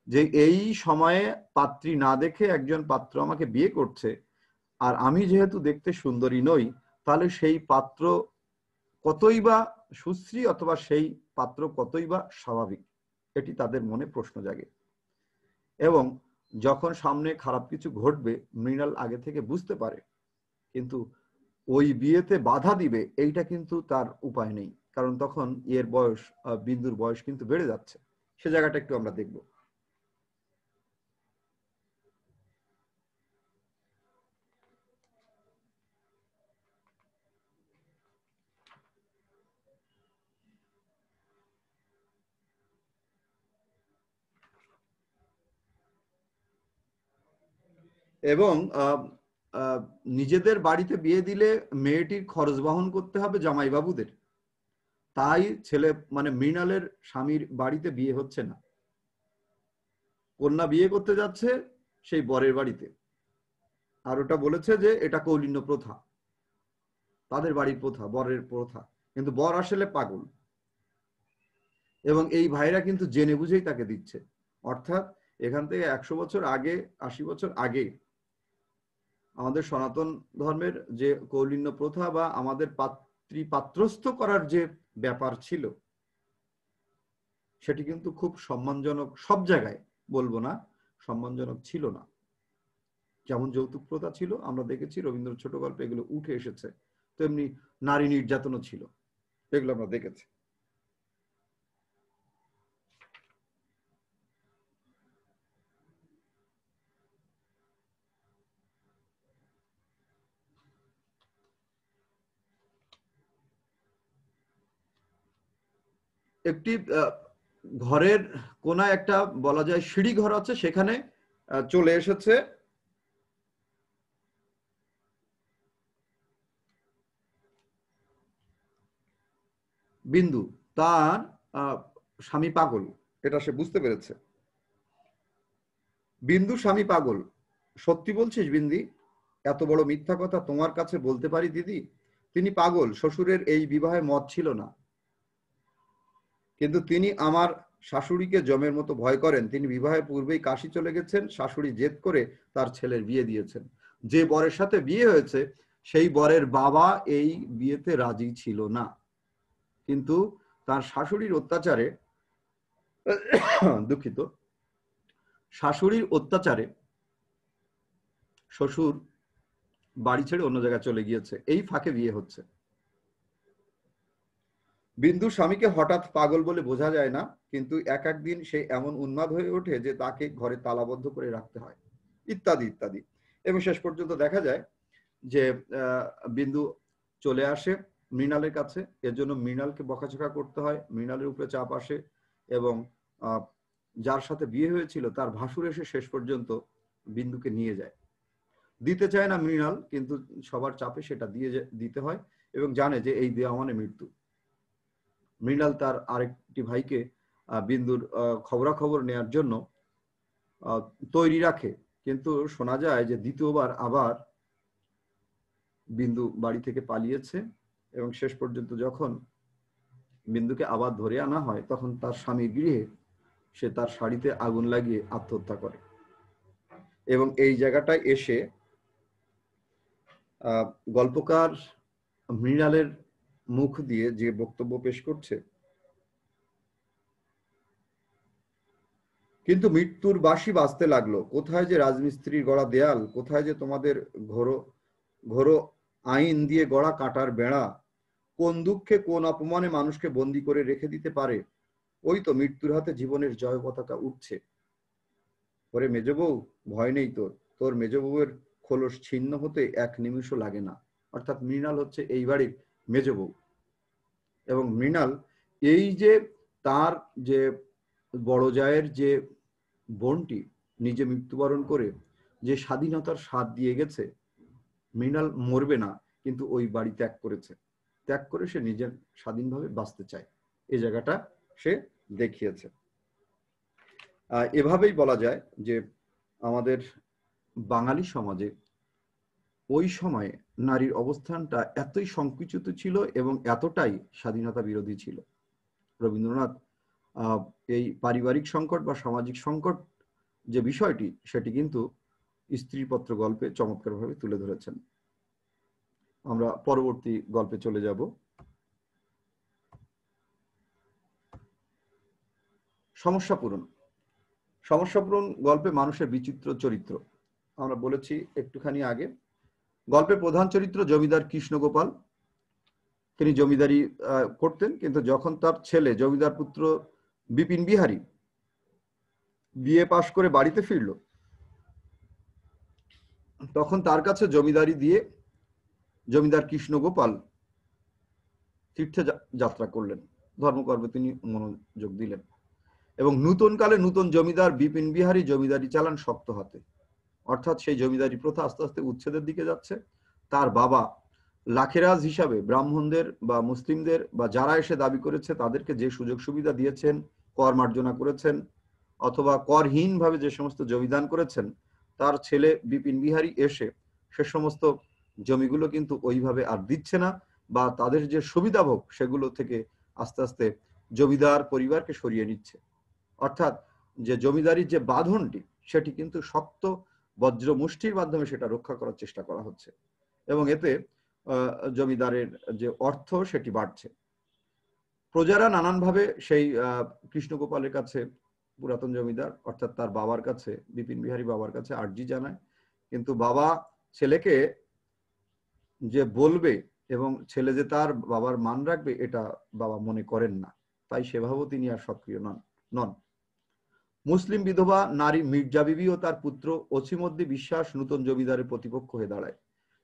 যে এই সময়ে পাত্রী না দেখে একজন পাত্র আমাকে বিয়ে করছে, আর আমি যেহেতু দেখতে সুন্দরী নই, তাহলে সেই পাত্র কতই বা সুশ্রী অথবা সেই পাত্র কতই বা স্বাভাবিক, এটি তাদের মনে প্রশ্ন জাগে। এবং যখন সামনে খারাপ কিছু ঘটবে মৃণাল আগে থেকে বুঝতে পারে, কিন্তু ওই বিয়েতে বাধা দিবে এইটা কিন্তু তার উপায় নেই, কারণ তখন এর বয়স, বিন্দুর বয়স কিন্তু বেড়ে যাচ্ছে। সে জায়গাটা একটু আমরা দেখব। এবং নিজেদের বাড়িতে বিয়ে দিলে মেয়েটির খরচ বহন করতে হবে জামাইবাবুদের, তাই ছেলে মানে মৃণালের স্বামীর বাড়িতে বিয়ে হচ্ছে না, কন্যা বিয়ে করতে যাচ্ছে সেই বরের বাড়িতে। আর ওটা বলেছে যে এটা কৌলিন্য প্রথা, তাদের বাড়ির প্রথা, বরের প্রথা। কিন্তু বর আসলে পাগল, এবং এই ভাইরা কিন্তু জেনে বুঝেই তাকে দিচ্ছে। অর্থাৎ এখান থেকে 100 বছর আগে, 80 বছর আগে আমাদের সনাতন ধর্মের যে কৌলিন্য প্রথা বা আমাদের পাত্রস্থ করার যে ব্যাপার ছিল, সেটি কিন্তু খুব সম্মানজনক, সব জায়গায় বলবো না সম্মানজনক ছিল না। যেমন যৌতুক প্রথা ছিল, আমরা দেখেছি রবীন্দ্র ছোট গল্পে এগুলো উঠে এসেছে, তেমনি নারী নির্যাতনও ছিল, এগুলো আমরা দেখেছি। একটি ঘরের কোনায় একটা বলা যায় সিঁড়ি ঘর আছে, সেখানে চলে এসেছে বিন্দু। তার স্বামী পাগল, এটা সে বুঝতে পেরেছে। বিন্দু স্বামী পাগল। সত্যি বলছিস বিন্দি? এত বড় মিথ্যা কথা তোমার কাছে বলতে পারি দিদি? তিনি পাগল, শ্বশুরের এই বিবাহে মত ছিল না, কিন্তু তিনি আমার শাশুড়িকে জমের মতো ভয় করেন। তিনি বিবাহের পূর্বেই কাশি চলে গেছেন, শাশুড়ি জেদ করে তার ছেলের বিয়ে দিয়েছেন। যে বরের সাথে বিয়ে হয়েছে সেই বরের বাবা এই বিয়েতে রাজি ছিল না, কিন্তু তার শাশুড়ির অত্যাচারে দুঃখিত, শাশুড়ির অত্যাচারে শ্বশুর বাড়ি ছেড়ে অন্য জায়গায় চলে গিয়েছে, এই ফাঁকে বিয়ে হচ্ছে। বিন্দুর স্বামীকে হঠাৎ পাগল বলে বোঝা যায় না, কিন্তু এক একদিন সে এমন উন্মাদ হয়ে ওঠে যে তাকে ঘরে তালাবদ্ধ করে রাখতে হয়, ইত্যাদি ইত্যাদি। এবং শেষ পর্যন্ত দেখা যায় যে বিন্দু চলে আসে মৃণালের কাছে, এর জন্য মৃণালকে বকাঝকা করতে হয়, মৃণালের উপরে চাপ আসে, এবং যার সাথে বিয়ে হয়েছিল তার ভাসুর এসে শেষ পর্যন্ত বিন্দুকে নিয়ে যায়। দিতে চায় না মৃণাল, কিন্তু সবার চাপে সেটা দিতে হয়, এবং জানে যে এই দেওয়া মানে মৃত্যু। মৃণাল তার আরেকটি ভাইকে বিন্দুর খবরাখবর নেয়ার জন্য তৈরি রাখে, কিন্তু শোনা যায় যে দ্বিতীয়বার আবার বিন্দু বাড়ি থেকে পালিয়েছে, এবং শেষ পর্যন্ত যখন বিন্দুকে আবার ধরে আনা হয় তখন তার স্বামীর গৃহে সে তার শাড়িতে আগুন লাগিয়ে আত্মহত্যা করে। এবং এই জায়গাটায় এসে গল্পকার মৃণালের মুখ দিয়ে যে বক্তব্য পেশ করছে, কিন্তু মৃত্যুর বাঁশি বাজতে লাগলো, কোথায় যে রাজমিস্ত্রির গড়া দেয়াল, কোথায় যে তোমাদের ঘোরো ঘোরো আইন দিয়ে গড়া কাঁটার বেড়া, কোন দুঃখে কোন অপমানে মানুষকে বন্দি করে রেখে দিতে পারে, ওই তো মৃত্যুর হাতে জীবনের জয় পতাকা উঠছে। ওরে মেজবউ, ভয় নেই তোর, তোর মেজবউয়ের খোলস ছিন্ন হতে এক নিমিষও লাগে না। অর্থাৎ মৃণাল হচ্ছে এই বাড়ির মেজবউ, এবং মৃণাল এই যে তার যে বড় জায়ের যে বোনটি নিজে মৃত্যুবরণ করে যে স্বাধীনতার স্বাদ দিয়ে গেছে, মৃণাল মরবে না, কিন্তু ওই বাড়ি ত্যাগ করেছে, ত্যাগ করে সে নিজের স্বাধীনভাবে বাঁচতে চায়, এই জায়গাটা সে দেখিয়েছে। এভাবেই বলা যায় যে আমাদের বাঙালি সমাজে ওই সময়ে নারীর অবস্থানটা এতই সংকুচিত ছিল এবং এতটাই স্বাধীনতা বিরোধী ছিল। রবীন্দ্রনাথ এই পারিবারিক সংকট বা সামাজিক সংকট যে বিষয়টি, সেটি কিন্তু স্ত্রীপত্র গল্পে চমৎকারভাবে তুলে ধরেছেন। আমরা পরবর্তী গল্পে চলে যাব। সমস্যা পূরণ। সমস্যা পূরণ গল্পে মানুষের বিচিত্র চরিত্র আমরা বলেছি একটুখানি আগে। গল্পের প্রধান চরিত্র জমিদার কৃষ্ণগোপাল, তিনি জমিদারি করতেন, কিন্তু যখন তার ছেলে জমিদার পুত্র বিপিন বিহারী বিএ পাশ করে বাড়িতে ফিরল, তখন তার কাছে জমিদারি দিয়ে জমিদার কৃষ্ণগোপাল তীর্থে যাত্রা করলেন, ধর্মকর্মে তিনি মনোযোগ দিলেন, এবং নূতন কালে নূতন জমিদার বিপিন বিহারী জমিদারি চালান শক্ত হাতে। অর্থাৎ সেই জমিদারি প্রথা আস্তে আস্তে উচ্ছেদের দিকে যাচ্ছে। তার বাবা লাখেরাজ হিসাবে ব্রাহ্মণদের বা মুসলিমদের বা যারা এসে দাবি করেছে তাদেরকে যে সুযোগ সুবিধা দিয়েছেন, কর মার্জনা করেছেন, অথবা করহীন ভাবে যে সমস্ত জমিদান করেছেন, তার ছেলে বিপিন বিহারী এসে সে সমস্ত জমিগুলো কিন্তু ওইভাবে আর দিচ্ছে না, বা তাদের যে সুবিধাভোগ সেগুলো থেকে আস্তে আস্তে জমিদার পরিবারকে সরিয়ে নিচ্ছে। অর্থাৎ যে জমিদারির যে বাঁধনটি, সেটি কিন্তু শক্ত বজ্র মুষ্টির মাধ্যমে সেটা রক্ষা করার চেষ্টা করা হচ্ছে, এবং এতে জমিদারের যে অর্থ সেটি বাড়ছে। প্রজারা নানানভাবে সেই কৃষ্ণগোপালের কাছে, পুরাতন জমিদার অর্থাৎ তার বাবার কাছে, বিপিন বিহারী বাবার কাছে আর্জি জানায়, কিন্তু বাবা ছেলেকে যে বলবে এবং ছেলে যে তার বাবার মান রাখবে এটা বাবা মনে করেন না, তাই সেভাবেও তিনি আর সক্রিয় নন। মুসলিম বিধবা নারী মির্জা বিবি ও তার পুত্র অসীমদ্দি বিশ্বাস নূতন জমিদারের প্রতিপক্ষ হয়ে দাঁড়ায়।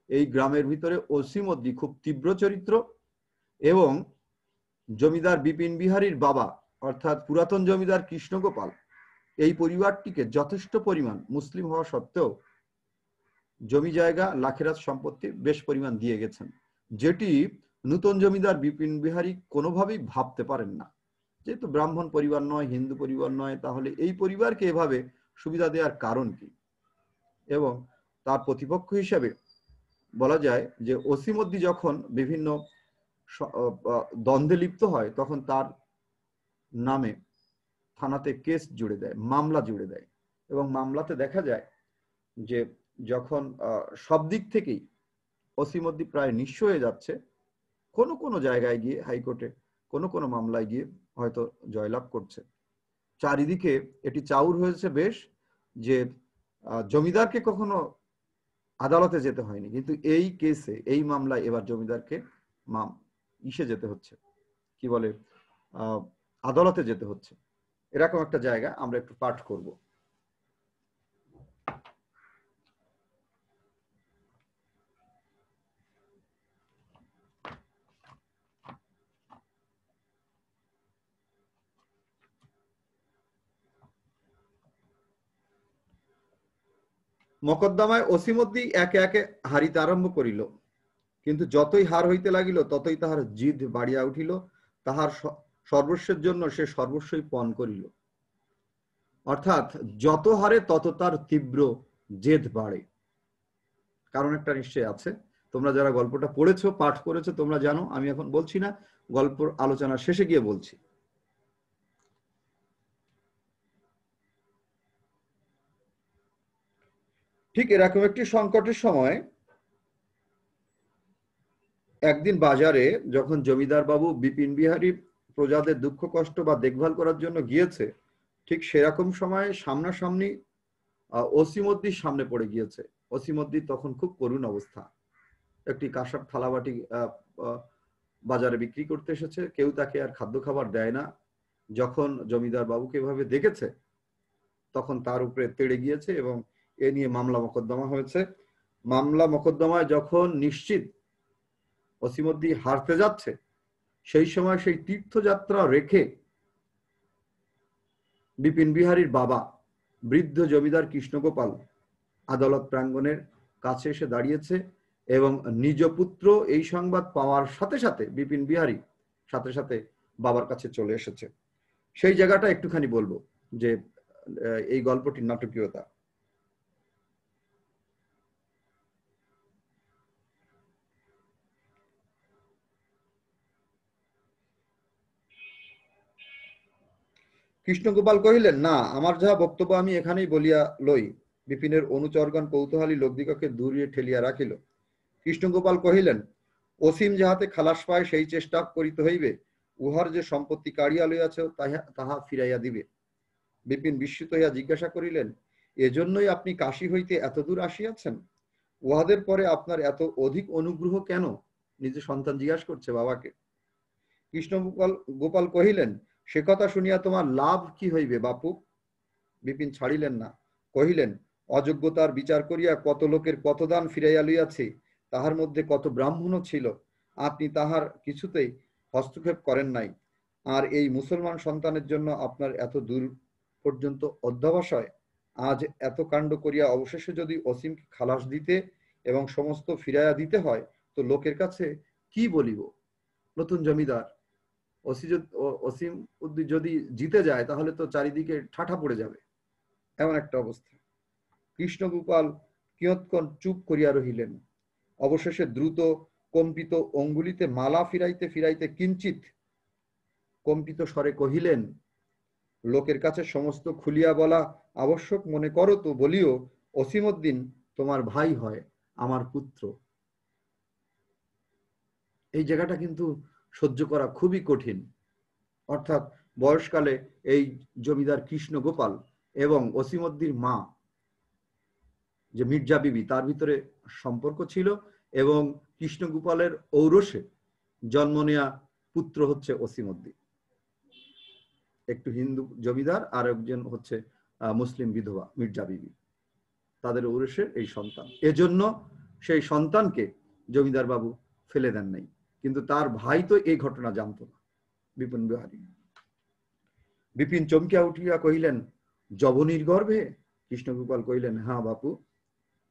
এই গ্রামের ভিতরে অসীমদ্দি খুব তীব্র চরিত্র, এবং জমিদার বিপিন বিহারীর বাবা অর্থাৎ পুরাতন জমিদার কৃষ্ণগোপাল এই পরিবারটিকে যথেষ্ট পরিমাণ মুসলিম হওয়া সত্ত্বেও জমি জায়গা লাখেরাজ সম্পত্তি বেশ পরিমাণ দিয়ে গেছেন, যেটি নূতন জমিদার বিপিন বিহারী কোনোভাবেই ভাবতে পারেন না। যেহেতু ব্রাহ্মণ পরিবার নয়, হিন্দু পরিবার নয়, তাহলে এই পরিবারকে এভাবে সুবিধা দেওয়ার কারণ কি? এবং তার প্রতিপক্ষ হিসেবে বলা যায় যে অসীমদ্দি যখন বিভিন্ন দ্বন্দ্বে লিপ্ত হয়, তখন তার নামে থানাতে কেস জুড়ে দেয়, মামলা জুড়ে দেয়, এবং মামলাতে দেখা যায় যে যখন সব দিক থেকেই অসীমদ্দি প্রায় নিঃস্ব হয়ে যাচ্ছে, কোনো কোনো জায়গায় গিয়ে হাইকোর্টে কোনো কোনো মামলায় গিয়ে হয়তো জয়লাভ করছে। চারিদিকে এটি চাউর হয়েছে বেশ যে জমিদারকে কখনো আদালতে যেতে হয়নি, কিন্তু এই কেসে, এই মামলায় এবার জমিদারকে যেতে হচ্ছে। কি বলে আদালতে যেতে হচ্ছে। এরকম একটা জায়গা আমরা একটু পাঠ করব। মকদ্দমায় অসীমদ্দি একে একে হারিতে আরম্ভ করিল, কিন্তু যতই হার হইতে লাগিল ততই তাহার জিদ বাড়িয়া উঠিল। তাহার সর্বস্বের জন্য সে সর্বস্বই পণ করিল। অর্থাৎ যত হারে তত তার তীব্র জেদ বাড়ে। কারণ একটা নিশ্চয় আছে। তোমরা যারা গল্পটা পড়েছো, পাঠ করেছো, তোমরা জানো। আমি এখন বলছি না, গল্প আলোচনা শেষে গিয়ে বলছি। ঠিক এরকম একটি সংকটের সময় একদিন বাজারে যখন জমিদার বাবু বিপিন বিহারী প্রজাদের দুঃখ কষ্ট বা দেখভাল করার জন্য গিয়েছে, ঠিক সেরকম সময় সামনাসামনি অসীমদ্দির সামনে পড়ে গিয়েছে। অসীমদ্দির তখন খুব করুণ অবস্থা। একটি কাঁসার থালাবাটি বাজারে বিক্রি করতে এসেছে, কেউ তাকে আর খাদ্য খাবার দেয় না। যখন জমিদার বাবুকে এভাবে দেখেছে তখন তার উপরে তেড়ে গিয়েছে এবং এ নিয়ে মামলা মোকদ্দমা হয়েছে। মামলা মোকদ্দমায় যখন নিশ্চিত অসীমদ্দি হারতে যাচ্ছে, সেই সময় সেই তীর্থযাত্রা রেখে বিপিন বিহারীর বাবা বৃদ্ধ জমিদার কৃষ্ণগোপাল আদালত প্রাঙ্গণের কাছে এসে দাঁড়িয়েছে এবং নিজ পুত্র এই সংবাদ পাওয়ার সাথে সাথে বিপিন বিহারী সাথে সাথে বাবার কাছে চলে এসেছে। সেই জায়গাটা একটুখানি বলবো যে এই গল্পটির নাটকীয়তা। কৃষ্ণগোপাল কহিলেন, না, আমার যাহা বক্তব্য আমি এখানেই বলিয়া লই। বিপিনের অনুচরগণ কৌতূহলী লোকদিগকে দূরিয়ে ঠেলিয়া রাখিল। কৃষ্ণগোপাল কহিলেন, অসীম যাহাতে খালাস পায় সেই চেষ্টা করিতে হইবে। উহার যে সম্পত্তি কাড়িয়া লইয়াছে তাহা ফিরাইয়া দিবে। বিপিন বিস্মিত হইয়া জিজ্ঞাসা করিলেন, এজন্যই আপনি কাশী হইতে এত দূর আসিয়াছেন? উহাদের পরে আপনার এত অধিক অনুগ্রহ কেন? নিজে সন্তান জিজ্ঞাসা করছে বাবাকে। কৃষ্ণগোপাল কহিলেন, সে কথা শুনিয়া তোমার লাভ কি হইবে বাপু? বিপিন ছাড়িলেন না, কহিলেন, অযোগ্যতার বিচার করিয়া কত লোকের কত দান ফিরাইয়া লইয়াছে, তাহার মধ্যে কত ব্রাহ্মণও ছিল, আপনি তাহার কিছুতেই হস্তক্ষেপ করেন নাই। আর এই মুসলমান সন্তানের জন্য আপনার এত দূর পর্যন্ত অধ্যবসায়। আজ এত কাণ্ড করিয়া অবশেষে যদি অসীমকে খালাস দিতে এবং সমস্ত ফিরাইয়া দিতে হয়, তো লোকের কাছে কি বলিব? নতুন জমিদার অসীম উদ্দিন যদি জিতে যায় তাহলে তো চারিদিকে ঠাঠা পড়ে যাবে, এমন একটা অবস্থা। কৃষ্ণগোপাল কিয়ৎক্ষণ চুপ করিয়া রহিলেন। অবশেষে দ্রুত কম্পিত অঙ্গুলিতে মালা ফিরাইতে ফিরাইতে কিঞ্চিত কম্পিত স্বরে কহিলেন, লোকের কাছে সমস্ত খুলিয়া বলা আবশ্যক মনে করো তো বলিও, অসীমউদ্দিন তোমার ভাই হয়, আমার পুত্র। এই জায়গাটা কিন্তু সহ্য করা খুবই কঠিন। অর্থাৎ বয়সকালে এই জমিদার কৃষ্ণগোপাল এবং অসীমউদ্দির মা যে মির্জা বিবি, তার ভিতরে সম্পর্ক ছিল এবং কৃষ্ণগোপালের ঔরসে জন্ম নেয়া পুত্র হচ্ছে অসীমউদ্দিন, একটু হিন্দু জমিদার আর একজন হচ্ছে মুসলিম বিধবা মির্জা বিবি, তাদের ঔরসের এই সন্তান। এজন্য সেই সন্তানকে জমিদার বাবু ফেলে দেন নাই। কিন্তু তার ভাই তো এই ঘটনা জানত না, বিপিন বিহারী। বিপিন চমকিয়া উঠিয়া কহিলেন, যবনির গর্ভে? কৃষ্ণগোপাল কহিলেন, হ্যাঁ বাপু।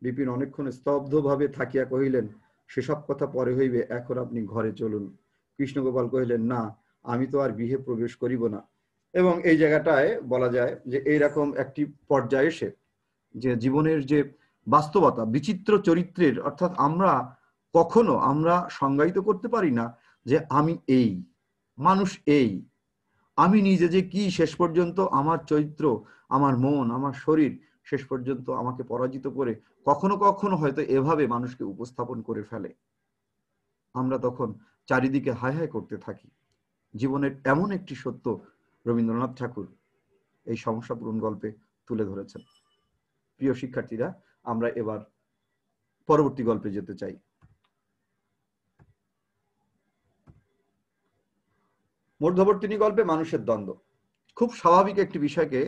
বিপিন অনেকক্ষণ স্তব্ধ ভাবে থাকিয়া কহিলেন, সেসব কথা পরে হইবে, এখন আপনি ঘরে চলুন। কৃষ্ণগোপাল কহিলেন, না, আমি তো আর গৃহে প্রবেশ করিব না। এবং এই জায়গাটায় বলা যায় যে এইরকম একটি পর্যায়ে এসে যে জীবনের যে বাস্তবতা, বিচিত্র চরিত্রের, অর্থাৎ আমরা সংজ্ঞায়িত করতে পারি না যে আমি এই মানুষ, এই আমি নিজে যে কি, শেষ পর্যন্ত আমার চরিত্র, আমার মন, আমার শরীর শেষ পর্যন্ত আমাকে পরাজিত করে কখনো কখনো হয়তো এভাবে মানুষকে উপস্থাপন করে ফেলে। আমরা তখন চারিদিকে হায় হায় করতে থাকি। জীবনের এমন একটি সত্য রবীন্দ্রনাথ ঠাকুর এই সমস্যা পূরণ গল্পে তুলে ধরেছেন। প্রিয় শিক্ষার্থীরা, আমরা এবার পরবর্তী গল্পে যেতে চাই। মধ্যবর্তিনী গল্পে মানুষের দ্বন্দ্ব খুব স্বাভাবিক একটি বিষয়কে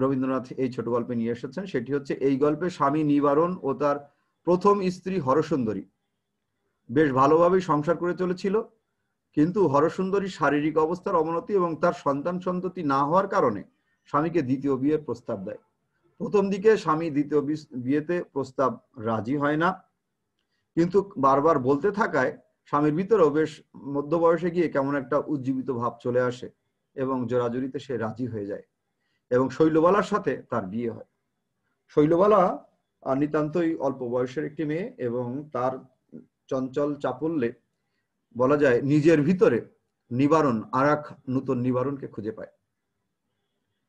রবীন্দ্রনাথ এই ছোট গল্পে নিয়ে এসেছেন। সেটি হচ্ছে এই গল্পে স্বামী নিবারণ ও তার প্রথম স্ত্রী হরসুন্দরী বেশ ভালোভাবেই সংসার করে চলেছিল, কিন্তু হরসুন্দরীর শারীরিক অবস্থার অবনতি এবং তার সন্তান সন্ততি না হওয়ার কারণে স্বামীকে দ্বিতীয় বিয়ের প্রস্তাব দেয়। প্রথম দিকে স্বামী দ্বিতীয় বিয়েতে প্রস্তাব রাজি হয় না, কিন্তু বারবার বলতে থাকায় স্বামীর ভিতরেও বেশ মধ্য বয়সে গিয়ে কেমন একটা উজ্জীবিত ভাব চলে আসে এবং জোরাজুরিতে সে রাজি হয়ে যায় এবং শৈলবালার সাথে তার বিয়ে হয়। শৈলবালা নিতান্তই অল্প বয়সের একটি মেয়ে এবং তার চঞ্চল চাপল্যে বলা যায় নিজের ভিতরে নিবারণ আর এক নূতন নিবারণকে খুঁজে পায়।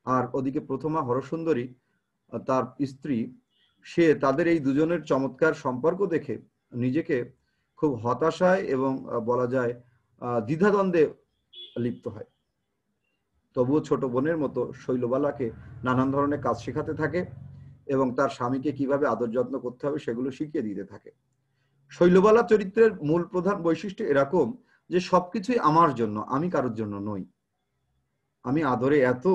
আর ওদিকে প্রথমা হরসুন্দরী তার স্ত্রী, সে তাদের এই দুজনের চমৎকার সম্পর্ক দেখে নিজেকে খুব হতাশায় এবং বলা যায় দ্বিধাদ্বন্দ্বে লিপ্ত হয়। তবুও ছোট বোনের মতো শৈলবালাকে নানান ধরনের কাজ শেখাতে থাকে এবং তার স্বামীকে কিভাবে আদর যত্ন করতে হবে সেগুলো শিখিয়ে দিতে থাকে। শৈলবালা চরিত্রের মূল প্রধান বৈশিষ্ট্য এরকম যে সবকিছুই আমার জন্য, আমি কারোর জন্য নই। আমি আদরে এত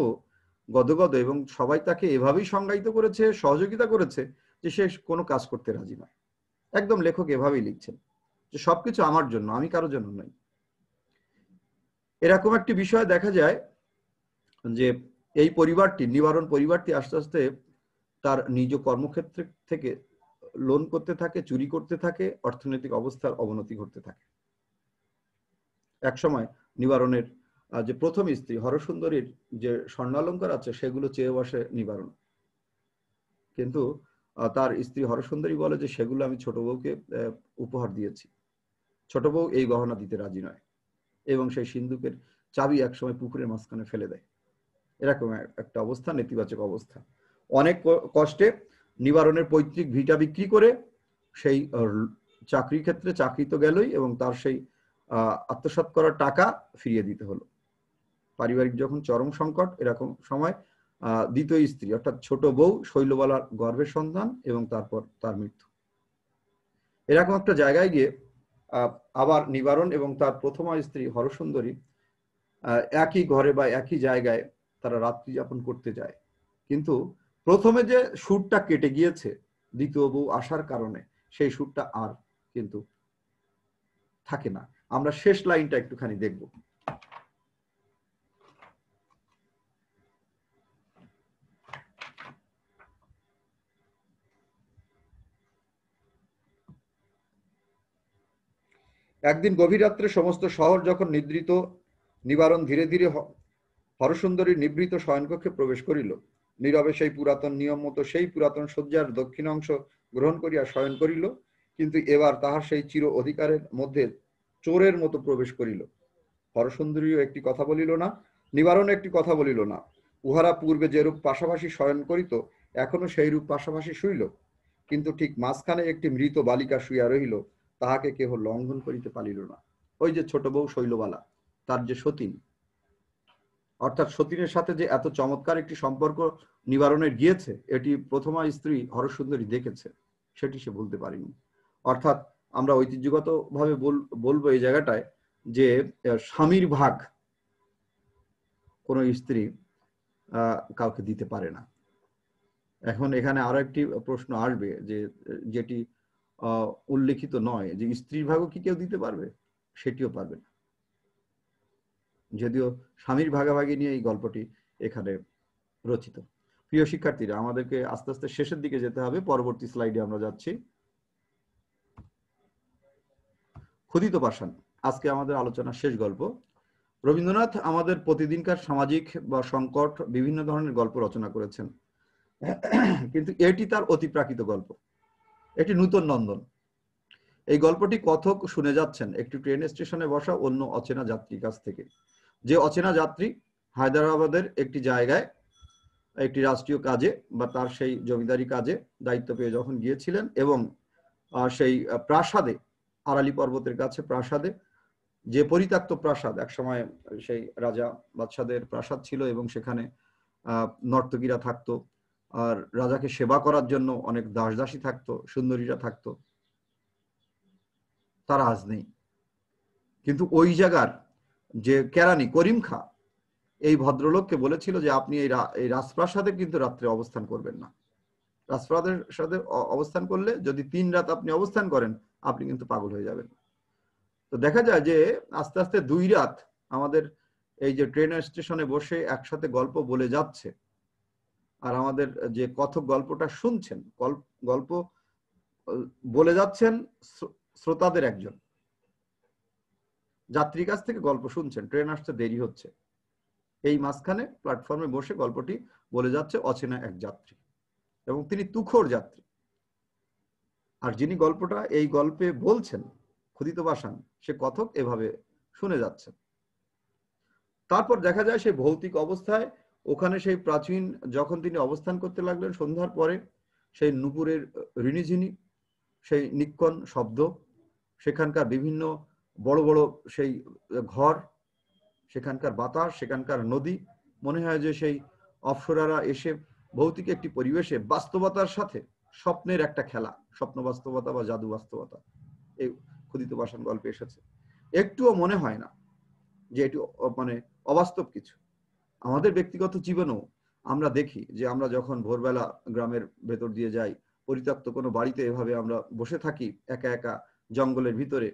গদগদ এবং সবাই তাকে এভাবেই সংজ্ঞায়িত করেছে, সহযোগিতা করেছে যে সে কোনো কাজ করতে রাজি নয়। একদম লেখক এভাবেই লিখছেন যে সবকিছু আমার জন্য, আমি কারোর জন্য নই। এরকম একটি বিষয় দেখা যায় যে এই পরিবারটি, নিবারণ পরিবারটি আস্তে আস্তে তার নিজ কর্মক্ষেত্র থেকে লোন করতে থাকে, চুরি করতে থাকে, অর্থনৈতিক অবস্থার অবনতি ঘটতে থাকে। একসময় নিবারণের যে প্রথম স্ত্রী হরসুন্দরীর যে স্বর্ণালঙ্কার আছে সেগুলো চেয়ে বসে নিবারণ, কিন্তু তার স্ত্রী হরসুন্দরী বলে যে সেগুলো আমি ছোট বউকে উপহার দিয়েছি। ছোট বউ এই গহনা দিতে রাজি নয় এবং সেই সিন্ধুকের চাবি একসময় পুকুরের মাঝখানে ফেলে দেয়। এরকম একটা অবস্থা, নেতিবাচক অবস্থা। অনেক কষ্টে নিবারণের পৈতৃক ভিটা বিক্রি করে সেই চাকরির ক্ষেত্রে, চাকরি তো গেলই, এবং তার সেই আত্মসাৎ করার টাকা ফিরিয়ে দিতে হলো। পারিবারিক যখন চরম সংকট, এরকম সময় দ্বিতীয় স্ত্রী অর্থাৎ ছোট বউ শৈলবালার গর্ভের সন্তান এবং তারপর তার মৃত্যু। এরকম একটা জায়গায় গিয়ে আবার নিবারণ এবং তার প্রথমা স্ত্রী হরসুন্দরী একই ঘরে বা একই জায়গায় তারা রাত্রি যাপন করতে যায়, কিন্তু প্রথমে যে সুরটা কেটে গিয়েছে দ্বিতীয় বউ আসার কারণে সেই সুরটা আর কিন্তু থাকে না। আমরা শেষ লাইনটা একটুখানি দেখব। একদিন গভীর রাত্রে সমস্ত শহর যখন নিদ্রিত, নিবারণ ধীরে ধীরে হরসুন্দরীর নিভৃত শয়নকক্ষে প্রবেশ করিল। নীরবে সেই পুরাতন নিয়ম মতো সেই পুরাতন শয্যার দক্ষিণ অংশ গ্রহণ করিয়া শয়ন করিল, কিন্তু এবার তাহার সেই চির অধিকারের মধ্যে চোরের মতো প্রবেশ করিল। হরসুন্দরীও একটি কথা বলিল না, নিবারণ একটি কথা বলিল না। উহারা পূর্বে যেরূপ পাশাপাশি শয়ন করিত এখনো সেই রূপ পাশাপাশি শুইল, কিন্তু ঠিক মাঝখানে একটি মৃত বালিকা শুইয়া রহিল, তাহাকে কেহ লঙ্ঘন করিতে পারিল না। ওই যে ছোট বউ শৈলবালা, তার যে সতীন, অর্থাৎ সতীনের সাথে যে এত চমৎকার একটি সম্পর্ক নিবারণের গিয়েছে, এটি প্রথমা স্ত্রী হরসুন্দরী দেখেছে, সেটি সে ভুলতে পারেনি। অর্থাৎ আমরা ঐতিহ্যগত ভাবে বলবো এই জায়গাটায় যে স্বামীর ভাগ কোনো স্ত্রী কাউকে দিতে পারে না। এখন এখানে আরো একটি প্রশ্ন আসবে যে যেটি উল্লেখিত নয়, যে স্ত্রীর ভাগও কি কেউ দিতে পারবে? সেটিও পারবে না, যদিও স্বামীর ভাগাভাগি নিয়ে এই গল্পটি এখানে রচিত। প্রিয় শিক্ষার্থীরা, আমাদেরকে আস্তে আস্তে শেষের দিকে যেতে হবে। পরবর্তী স্লাইডে আমরা যাচ্ছি। ক্ষুধিত পাষাণ আজকে আমাদের আলোচনার শেষ গল্প। রবীন্দ্রনাথ আমাদের প্রতিদিনকার সামাজিক বা সংকট বিভিন্ন ধরনের গল্প রচনা করেছেন, কিন্তু এটি তার অতিপ্রাকৃত গল্প, এটি নূতন নন্দন। এই গল্পটি কথক শুনে যাচ্ছেন একটি ট্রেন স্টেশনে বসা অন্য অচেনা যাত্রীর কাছ থেকে। যে অচেনা যাত্রী হায়দ্রাবাদের একটি জায়গায় একটি রাষ্ট্রীয় কাজে বা তার সেই জমিদারি কাজে দায়িত্ব পেয়ে যখন গিয়েছিলেন এবং সেই প্রাসাদে, আরালি পর্বতের কাছে প্রাসাদে, যে পরিত্যক্ত প্রাসাদ, একসময় সেই রাজা বাদশাদের প্রাসাদ ছিল এবং সেখানে নর্তকীরা থাকতো, আর রাজাকে সেবা করার জন্য অনেক দাস দাসী থাকতো, সুন্দরীরা থাকতো, তারা আজ নেই। কিন্তু ওই জায়গার যে কেরানি করিম খা এই ভদ্রলোককে বলেছিল যে আপনি এই রাজপ্রাসাদে কিন্তু রাত্রে অবস্থান করবেন না। রাজপ্রাসাদের সাথে অবস্থান করলে যদি 3 রাত আপনি অবস্থান করেন আপনি কিন্তু পাগল হয়ে যাবেন। তো দেখা যায় যে আস্তে আস্তে 2 রাত আমাদের এই যে ট্রেন স্টেশনে বসে একসাথে গল্প বলে যাচ্ছে, আর আমাদের যে কথক গল্পটা শুনছেন, গল্প বলে যাচ্ছেন শ্রোতাদের একজন, যাত্রীর কাছ থেকে গল্প শুনছেন, ট্রেন আসতে দেরি হচ্ছে, এই মাঝখানে প্ল্যাটফর্মে বসে গল্পটি বলে যাচ্ছে অচেনা এক যাত্রী, এবং তিনি তুখোড় যাত্রী। আর যিনি গল্পটা এই গল্পে বলছেন ক্ষুদিত পাষাণ, সে কথক এভাবে শুনে যাচ্ছেন। তারপর দেখা যায় সেই ভৌতিক অবস্থায় ওখানে সেই প্রাচীন যখন তিনি অবস্থান করতে লাগলেন সন্ধ্যার পরে, সেই নুপুরের ঋণিঝিনি, সেই নিক্কণ শব্দ, সেখানকার বিভিন্ন বড় বড় সেই ঘর, সেখানকার বাতাস, সেখানকার নদী, মনে হয় যে সেই অপ্সরারা এসে ভৌতিক একটি পরিবেশে বাস্তবতার সাথে স্বপ্নের একটা খেলা, স্বপ্ন বাস্তবতা বা জাদু বাস্তবতা এই ক্ষুদিত পাষাণ গল্পে এসেছে। একটুও মনে হয় না যে এটি মানে অবাস্তব কিছু। আমাদের ব্যক্তিগত জীবনেও আমরা দেখি যে আমরা যখন ভোরবেলা গ্রামের ভেতর দিয়ে যাই, পরিত্যক্ত কোনো বাড়িতে এভাবে আমরা বসে থাকি একা একা জঙ্গলের ভিতরে,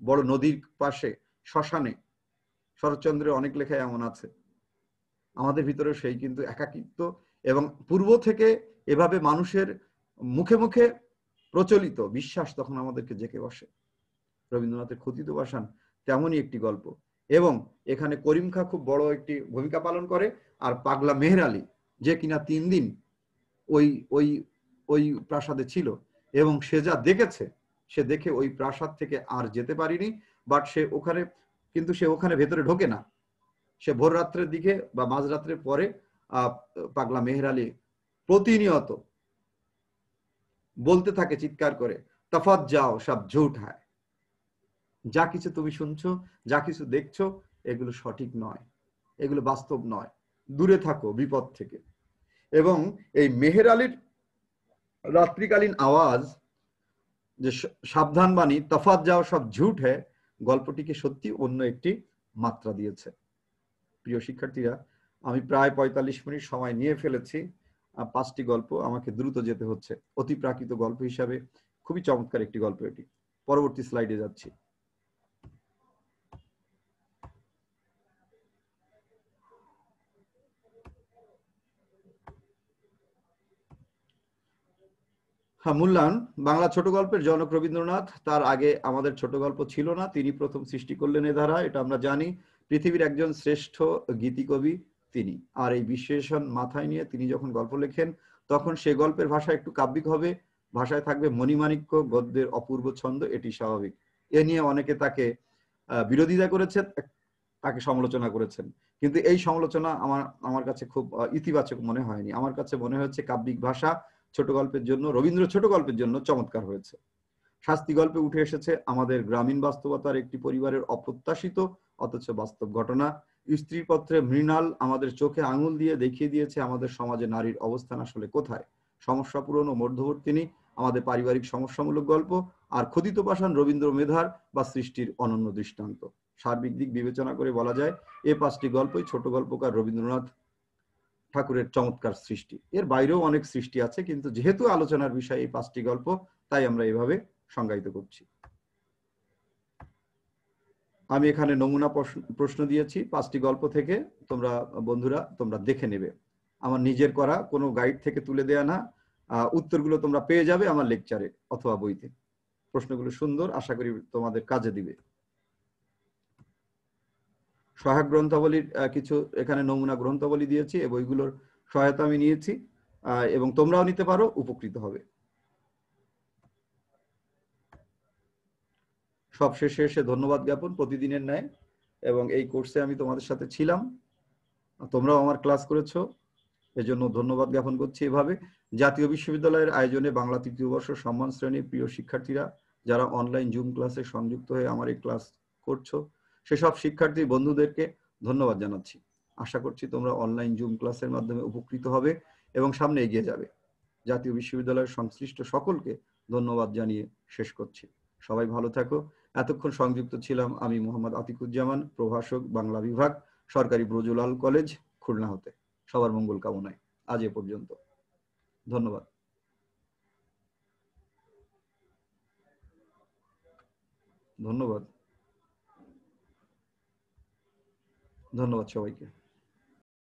বড় নদীর পাশে, শ্মশানে, শরৎচন্দ্রের অনেক লেখায় এমন আছে। আমাদের ভিতরে সেই কিন্তু একাকিত্ব, এবং পূর্ব থেকে এভাবে মানুষের মুখে মুখে প্রচলিত বিশ্বাস তখন আমাদেরকে জেঁকে বসে। রবীন্দ্রনাথের ক্ষুদিত পাষাণ তেমনই একটি গল্প, এবং এখানে করিম খা খুব বড় একটি ভূমিকা পালন করে। আর পাগলা মেহের আলী, যে কিনা 3 দিন ওই ওই ওই প্রাসাদে ছিল, এবং সে যা দেখেছে, সে দেখে ওই প্রাসাদ থেকে আর যেতে পারিনি। বাট সে ওখানে কিন্তু সে ওখানে ভেতরে ঢোকে না। সে ভোর রাত্রের দিকে বা মাঝরাত্রের পরে পাগলা মেহের আলী প্রতিনিয়ত বলতে থাকে চিৎকার করে, তফাৎ যাও সব ঝুট হয়, যা কিছু তুমি শুনছো, যা কিছু দেখছো, এগুলো সঠিক নয়, এগুলো বাস্তব নয়, দূরে থাকো বিপদ থেকে। এবং এই মেহের আলীর রাত্রিকালীন আওয়াজ, যে সাবধান বাণী, তফাৎ যাও সব ঝুট হ্যায়, গল্পটিকে সত্যি অন্য একটি মাত্রা দিয়েছে। প্রিয় শিক্ষার্থীরা, আমি প্রায় 45 মিনিট সময় নিয়ে ফেলেছি। 5টি গল্প, আমাকে দ্রুত যেতে হচ্ছে। অতি প্রাকৃত গল্প হিসাবে খুবই চমৎকার একটি গল্প এটি। পরবর্তী স্লাইডে যাচ্ছি। হ্যাঁ, মূল্যায়ন। বাংলা ছোট গল্পের জনক রবীন্দ্রনাথ। তার আগে আমাদের ছোট গল্প ছিল না, তিনি প্রথম সৃষ্টি করলেন এ ধারা, এটা আমরা জানি। পৃথিবীর একজন শ্রেষ্ঠ গীতিকবি তিনি। আর এই বিশেষণ মাথায় নিয়ে তিনি যখন গল্প লেখেন, তখন সে গল্পের ভাষা একটু কাব্যিক হবে, ভাষায় থাকবে মণিমাণিক্য, গদ্যের অপূর্ব ছন্দ, এটি স্বাভাবিক। এ নিয়ে অনেকে তাকে বিরোধিতা করেছেন, তাকে সমালোচনা করেছেন, কিন্তু এই সমালোচনা আমার কাছে খুব ইতিবাচক মনে হয়নি। আমার কাছে মনে হচ্ছে কাব্যিক ভাষা ছোট গল্পের জন্য, রবীন্দ্র ছোট গল্পের জন্য চমৎকার হয়েছে। শাস্তি গল্পে উঠে এসেছে আমাদের গ্রামীণ বাস্তবতার একটি পরিবারের অপ্রত্যাশিত অথচ বাস্তব ঘটনা। স্ত্রীর পত্রে মৃণাল আমাদের চোখে আঙুল দিয়ে দেখিয়ে দিয়েছে আমাদের সমাজে নারীর অবস্থান আসলে কোথায়। সমস্যা পূরণ ও মধ্যবর্তিনী আমাদের পারিবারিক সমস্যামূলক গল্প। আর ক্ষুদিত পাষাণ রবীন্দ্র মেধার বা সৃষ্টির অনন্য দৃষ্টান্ত। সার্বিক দিক বিবেচনা করে বলা যায় এ 5টি গল্পই ছোট গল্পকার রবীন্দ্রনাথ ঠাকুরের চমৎকার সৃষ্টি। এর বাইরেও অনেক সৃষ্টি আছে, কিন্তু যেহেতু আলোচনার বিষয় এই 5টি গল্প, তাই আমরা এভাবে সংজ্ঞায়িত করছি। আমি এখানে নমুনা প্রশ্ন দিয়েছি 5টি গল্প থেকে, তোমরা বন্ধুরা তোমরা দেখে নেবে। আমার নিজের করা কোনো গাইড থেকে তুলে দেয়া না, উত্তরগুলো তোমরা পেয়ে যাবে আমার লেকচারে অথবা বইতে। প্রশ্নগুলো সুন্দর, আশা করি তোমাদের কাজে দিবে। সহায়ক গ্রন্থাবলীর কিছু এখানে নমুনা গ্রন্থাবলী দিয়েছি, এই বইগুলোর সহায়তা আমি নিয়েছি, এবং তোমরাও নিতে পারো, উপকৃত হবে। সব শেষে এসে ধন্যবাদ জ্ঞাপন প্রতিদিনের ন্যায়, এবং এই কোর্সে আমি তোমাদের সাথে ছিলাম, তোমরাও আমার ক্লাস করেছো, এজন্য ধন্যবাদ জ্ঞাপন করছি। এভাবে জাতীয় বিশ্ববিদ্যালয়ের আয়োজনে বাংলা 3য় বর্ষ সম্মান শ্রেণীর প্রিয় শিক্ষার্থীরা যারা অনলাইন জুম ক্লাসে সংযুক্ত হয়ে আমার এই ক্লাস করছো, সেসব শিক্ষার্থী বন্ধুদেরকে ধন্যবাদ জানাচ্ছি। আশা করছি তোমরা অনলাইন জুম ক্লাসের মাধ্যমে উপকৃত হবে এবং সামনে এগিয়ে যাবে। জাতীয় বিশ্ববিদ্যালয়ের সংশ্লিষ্ট সকলকে ধন্যবাদ জানিয়ে শেষ করছি। সবাই ভালো থাকো এতক্ষণ সংযুক্ত ছিলাম আমি মোহাম্মদ আতিকুজ্জামান, প্রভাষক, বাংলা বিভাগ, সরকারি ব্রজলাল কলেজ, খুলনা হতে। সবার মঙ্গল কামনায় আজ এ পর্যন্ত। ধন্যবাদ। ধন্যবাদ। ধন্যবাদ সবাইকে।